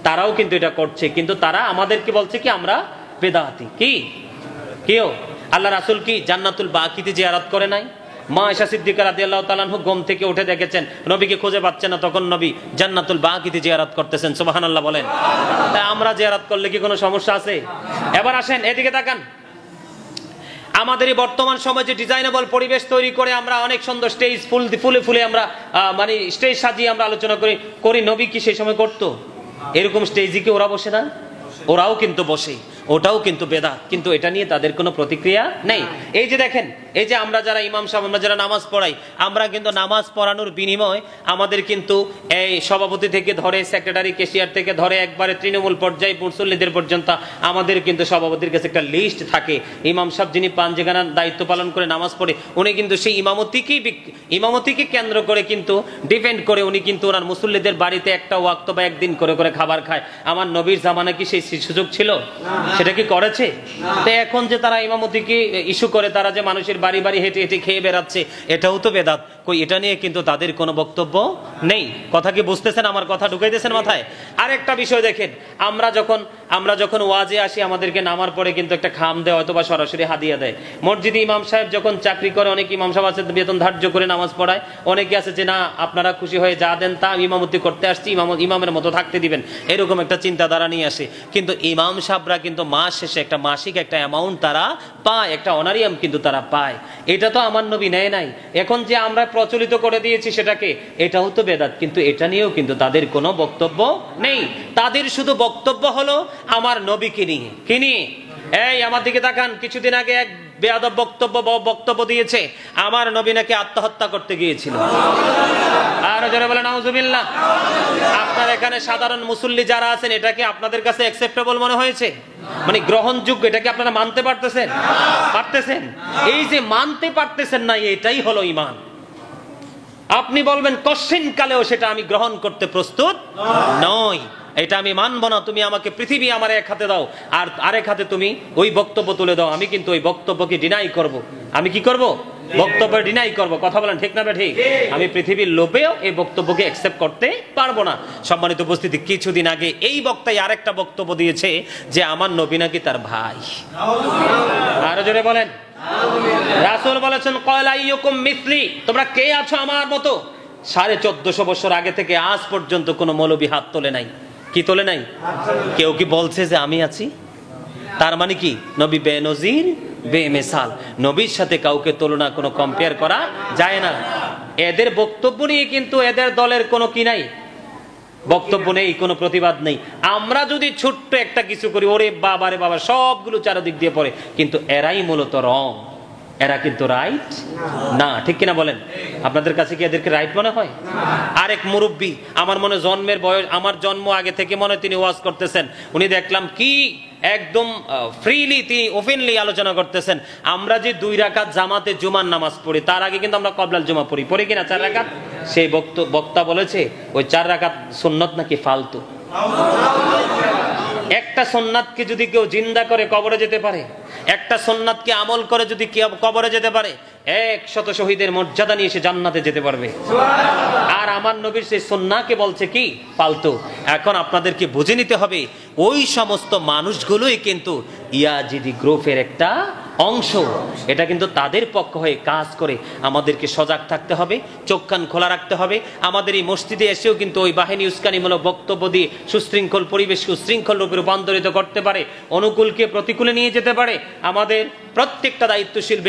তারাও কিন্তু এটা করছে, কিন্তু তারা আমাদেরকে বলছে কি আমরা বেদাতি। কি কেউ আল্লাহ রাসূল কি জান্নাতুল বাকিতে জিয়ারত করে নাই? মা আয়েশা সিদ্দিকা রাদিয়াল্লাহু তাআলা আনহা ঘুম থেকে উঠে দেখেছেন নবীকে খুঁজে পাচ্ছেন না, তখন নবী জান্নাতুল বাকিতে জিয়ারত করতেছেন। সুবহানাল্লাহ বলেন। তাই আমরা জিয়ারত করলে কি কোনো সমস্যা আছে? এবার আসেন এদিকে তাকান। আমাদের এই বর্তমান সমাজে ডিজাইনেবল পরিবেশ তৈরি করে আমরা অনেক সুন্দর স্টেজ ফুলে আমরা মানে স্টেজ সাজিয়ে আমরা আলোচনা করি। নবী কি সেই সময় করতো? এরকম স্টেজে কি ওরা বসে না? ওরাও কিন্তু বসে, ওটাও কিন্তু বেদাত, কিন্তু এটা নিয়ে তাদের কোনো প্রতিক্রিয়া নেই। এই যে দেখেন, এই যে আমরা যারা ইমাম সাহেব, আমরা যারা নামাজ পড়াই, আমরা কিন্তু নামাজ পড়ানোর বিনিময় আমাদের কিন্তু এই সভাপতি থেকে ধরে সেক্রেটারি, ক্যাশিয়ার থেকে ধরে একবারে তৃণমূল পর্যায়ে মুসল্লিদের পর্যন্ত আমাদের কিন্তু সভাপতির কাছে একটা লিস্ট থাকে। ইমাম সাহেব যিনি পাঞ্জেগানার দায়িত্ব পালন করে নামাজ পড়ে, উনি কিন্তু সেই ইমামতিকে কেন্দ্র করে কিন্তু ডিপেন্ড করে উনি কিন্তু ওনার মুসল্লিদের বাড়িতে একটা ওয়াক্ত বা একদিন করে করে খাবার খায়। আমার নবীর জামানা কি সেই সুযোগ ছিল? সেটা কি করেছে? তো এখন যে তারা ইমামতিকে ইস্যু করে, তারা যে মানুষের বাড়ি বাড়ি হেঁটে হেঁটে খেয়ে বেড়াচ্ছে, এটাও তো বেদাত। কই এটা নিয়ে কিন্তু তাদের কোনো বক্তব্য নেই। কথা কি বুঝতেছেন? আমার কথা ঢুকাইতেছেন মাথায়? আরেকটা বিষয় দেখেন, আমরা যখন ওয়াজে আসি আমাদেরকে নামার পরে কিন্তু একটা খাম দেয়, অথবা সরাসরি হাদিয়া দেয়। মসজিদে ইমাম সাহেব যখন চাকরি করে, অনেক ইমাম সাহেব আছে বেতন ধার্য করে নামাজ পড়ায়, অনেকে আছে যে না আপনারা খুশি হয়ে যা দেন তা, ইমামতি করতে আসছি, ইমামের মতো থাকতে দিবেন, এরকম একটা চিন্তাধারা নিয়ে আসে। কিন্তু ইমাম সাহেবরা কিন্তু মাস শেষে একটা মাসিক একটা অ্যামাউন্ট তারা পায়, একটা অনারিয়াম কিন্তু তারা পায়। এটা তো আমার নবী নেয় নাই। এখন যে আমরা প্রচলিত করে দিয়েছি সেটাকে, এটাও তো বেদাত, কিন্তু এটা নিয়েও কিন্তু তাদের কোনো বক্তব্য নেই। তাদের শুধু বক্তব্য হলো আমার নবীকে নিয়ে। কি নিয়ে? এই আমার দিকে তাকান, কিছুদিন আগে এক বেয়াদব বক্তব্য দিয়েছে, আমার নবী নাকি আত্মহত্যা করতে গিয়েছিল। আরো জোরে বলেন নাউজুবিল্লাহ। আপনার এখানে সাধারণ মুসল্লি যারা আছেন, এটা কি আপনাদের কাছে অ্যাকসেপ্টেবল মনে হয়েছে? মানে গ্রহণযোগ্য, এটা কি আপনারা মানতে পারতেছেন? পারতেছেন? এই যে মানতে পারতেছেন না, এটাই হলো ঈমান। আপনি বলবেন কশিন কালেও সেটা আমি গ্রহণ করতে প্রস্তুত নই, এটা আমি মানব না। তুমি আমাকে পৃথিবী আমার এক হাতে দাও, আর আরেক হাতে তুমি ওই বক্তব্য তুলে দাও, আমি কিন্তু ওই বক্তব্যকে ডিনাই করব। আমি কি করব? বক্তব্য ডিনাই করব। কথা বলেন ঠিক না ঠিক? আমি পৃথিবীর লোভেও এই বক্তব্যকে অ্যাকসেপ্ট করতে পারবো না। সম্মানিত উপস্থিতি, কিছুদিন আগে এই বক্তাই আরেকটা বক্তব্য দিয়েছে যে আমার নবী নাকি তার ভাই। আরো জোরে বলেন। রাসূল বলেছেন ক্বালা আইয়ুকুম মিসলি, তোমরা কে আছো আমার মতো? 1450 বছর আগে থেকে আজ পর্যন্ত কোনো মৌলবী হাত তোলে নাই। কি তোলে নাই? কেউ কি বলছে যে আমি আছি? তার মানে কি? নবী বেনজির বেমিসাল, নবীর সাথে কাউকে তুলনা, কোনো কম্পেয়ার করা যায় না। এদের বক্তব্য নিয়ে কিন্তু এদের দলের কোনো কি নাই, বক্তব্য নেই, কোনো প্রতিবাদ নেই। আমরা যদি ছোট্ট একটা কিছু করি, ওরে বাবা রে বাবা, সবগুলো চারদিক দিয়ে পড়ে, কিন্তু এরাই মূলত রং, এরা কিন্তু রাইট না। ঠিক কিনা বলেন? আপনাদের কাছে কি এদেরকে রাইট মনে হয়? আরেক মুরব্বী, আমার মনে জন্মের বয়স, আমার জন্ম আগে থেকে মনে তিনি ওয়াজ করতেছেন, উনি দেখলাম কি একদম ফ্রিলি তিনি ওপেনলি আলোচনা করতেছেন। আমরা যে 2 রাকাত জামাতে জুমার নামাজ পড়ি, তার আগে কিন্তু আমরা কবলাল জুমা পড়ি কিনা 4 রাকাত? সেই বক্তা বলেছে ওই 4 রাকাত সুন্নত নাকি ফালতু। একটা সুন্নাতকে যদি কেউ জিন্দা করে কবরে যেতে পারে, একটা সুন্নাতকে আমল করে যদি কেউ কবরে যেতে পারে, 100 শহীদের মর্যাদা নিয়ে সে জান্নাতে যেতে পারবে। আর আমার নবীর সেই সুন্নাহকে বলছে কি ফালতু। এখন আপনাদেরকে বুঝে নিতে হবে, ওই সমস্ত মানুষগুলোই কিন্তু ইয়াজিদি গ্রুপের একটা অংশ। এটা কিন্তু তাদের পক্ষ হয়ে কাজ করে। আমাদেরকে সজাগ থাকতে হবে, চোখ কান খোলা রাখতে হবে। আমাদের এই মসজিদে এসেও কিন্তু ওই বাহিনী উস্কানিমূলক বক্তব্য দিয়ে সুশৃঙ্খল পরিবেশকে উশৃঙ্খল রূপে রূপান্তরিত করতে পারে, অনুকূলকে প্রতিকূলে নিয়ে যেতে পারে। আমাদের প্রত্যেকটা দায়িত্বশীল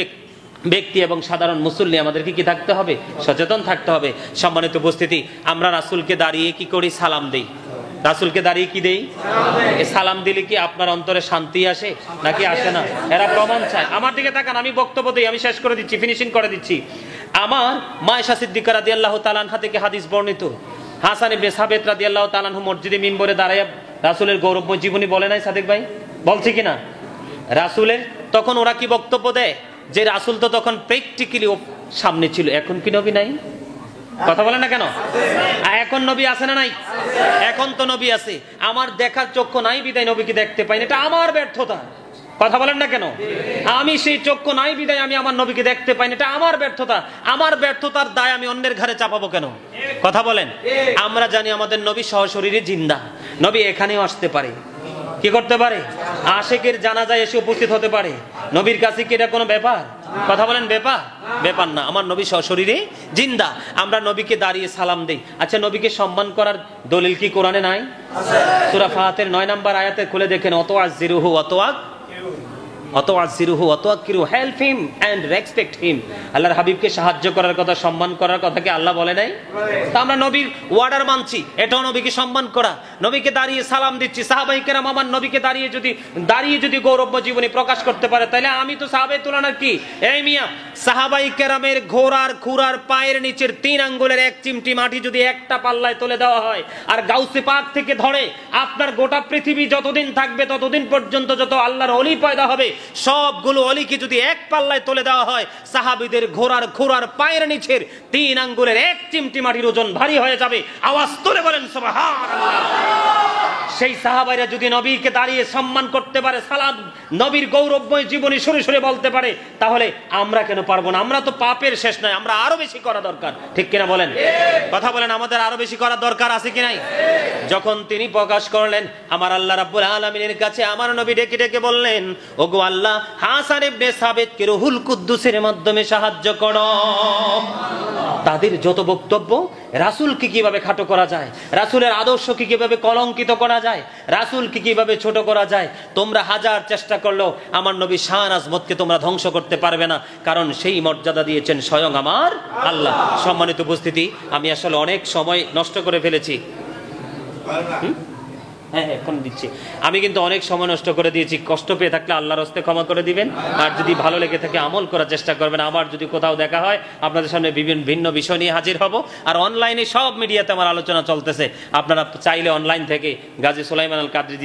ব্যক্তি এবং সাধারণ মুসল্লি আমাদেরকে কি থাকতে হবে? সচেতন থাকতে হবে। সম্মানিত উপস্থিতি, আমরা রাসূলকে দাঁড়িয়ে কি করি? সালাম দেই। রাসূলকে দাঁড়িয়ে কি দেই? সালাম দিলে কি আপনার অন্তরে শান্তি আসে নাকি আসে না? এরা প্রমাণ চায়। আমার দিকে তাকান, আমি বক্তব্য দেই, আমি শেষ করে দিচ্ছি, ফিনিশিং করে দিচ্ছি। আমার মা আয়েশা সিদ্দিকা রাদিয়াল্লাহু তাআলা আনহা থেকে হাদিস বর্ণিত, হাসান ইবনে সাবিত রাদিয়াল্লাহু তাআলা আনহু মসজিদে মিম্বরে দাঁড়ায় রাসূলের গৌরবময় জীবনী বলে নাই? সাদিক ভাই বলছি কিনা? রাসূলের তখন ওরা কি বক্তব্য দেয় যে রাসূল তো তখন প্র্যাকটিক্যালি সামনে ছিল। এখন কি নবী নাই? কথা বলেন না কেন? এখন নবী আছে না নাই? এখন তো নবী আছে। আমার দেখার চক্ষু নাই বিদায় নবীকে দেখতে পাই না, এটা আমার ব্যর্থতা। কথা বলেন না কেন? আমি সেই চক্ষু নাই বিদায় আমি আমার নবীকে দেখতে পাই না, এটা আমার ব্যর্থতা। আমার ব্যর্থতার দায় আমি অন্যের ঘাড়ে চাপাবো কেন? কথা বলেন। আমরা জানি আমাদের নবী সশরীরে জিন্দা। নবী এখানেও আসতে পারে, কি করতে পারে? আশিকের জানাজায় এসে উপস্থিত হতে পারে। নবীর কাছে কি এটা কোনো ব্যাপার? কথা বলেন, ব্যাপার না। আমার নবী সশরীরে জিন্দা, আমরা নবীকে দাঁড়িয়ে সালাম দেই। আচ্ছা, নবীকে সম্মান করার দলিল কি কোরআনে নাই? সূরা ফাতির 9 নম্বর আয়াতে খুলে দেখেন, অতআযিরুহু ওয়াতাওয়াক্কিরু, help him and respect him. আল্লাহর হাবিবকে সাহায্য করার কথা, সম্মান করার কথা কি আল্লাহ বলে নাই? তা আমরা নবীর ওয়ার্ডার মানছি, এটাও নবীকে সম্মান করা। নবীকে দাঁড়িয়ে সালাম দিচ্ছি। সাহাবায়ে কেরাম আমার নবীকে দাঁড়িয়ে যদি গৌরবময় জীবনী প্রকাশ করতে পারে, তাহলে আমি তো সাহাবায়ে তুলনার কি? এই মিয়া, সাহাবায়ে কেরামের ঘোড়ার খুরার পায়ের নিচের 3 আঙ্গুলের 1 চিমটি মাটি যদি একটা পাল্লায় তুলে দেওয়া হয়, আর গাউসে পাক থেকে ধরে আপনার গোটা পৃথিবী যতদিন থাকবে ততদিন পর্যন্ত যত আল্লাহর ওলি পয়দা হবে, সবগুলো অলিকে যদি এক পাল্লায় তুলে দেওয়া হয়, সাহাবীদের ঘোড়ার খুরার পায়ের নিচের 3 আঙ্গুলের 1 চিমটি মাটির ওজন ভারী হয়ে যাবে। আওয়াজ তুলে বলেন সুবহানাল্লাহ। সেই সাহাবাইরা যদি নবীকে দাঁড়িয়ে সম্মান করতে পারে, সালাম নবীর গৌরবময় জীবনী সরে সরে বলতে পারে, তাহলে আমরা কেন পারবো না? আমরা তো পাপের শেষ নয়, আমরা আরো বেশি করা দরকার। ঠিক কিনা বলেন? কথা বলেন, আমাদের আরো বেশি করার দরকার আছে কি নাই? যখন তিনি প্রকাশ করলেন, আমার আল্লাহ রাব্বুল আলামিনের কাছে আমার নবী ডেকে ডেকে বললেন, ওগো আল্লাহ, হাসান ইবনে সাবিতকে রুহুল কুদ্দুসের মাধ্যমে সাহায্য করো। তাদের যত বক্তব্য, রাসূলকে কিভাবে খাটো করা যায়, রাসূলের আদর্শকে কিভাবে কলঙ্কিত করা যায়, রাসূলকে কিভাবে ছোট করা যায়, তোমরা হাজার চেষ্টা করলেও আমার নবী শান আজমতকে তোমরা ধ্বংস করতে পারবে না, কারণ সেই মর্যাদা দিয়েছেন স্বয়ং আমার আল্লাহ। সম্মানিত উপস্থিতি, আমি আসলে অনেক সময় নষ্ট করে ফেলেছি। হ্যাঁ এখন দিচ্ছি। আমি কিন্তু অনেক সময় নষ্ট করে দিয়েছি, কষ্ট পেয়ে থাকলে আল্লাহর হস্তে ক্ষমা করে দিবেন, আর যদি ভালো লেগে থাকে আমল করার চেষ্টা করবেন। আবার যদি কোথাও দেখা হয় আপনাদের সামনে বিভিন্ন ভিন্ন বিষয় নিয়ে হাজির হব। আর অনলাইনে সব মিডিয়াতে আমার আলোচনা চলতেছে, আপনারা চাইলে অনলাইন থেকে গাজী সুলাইমান আল কাদরি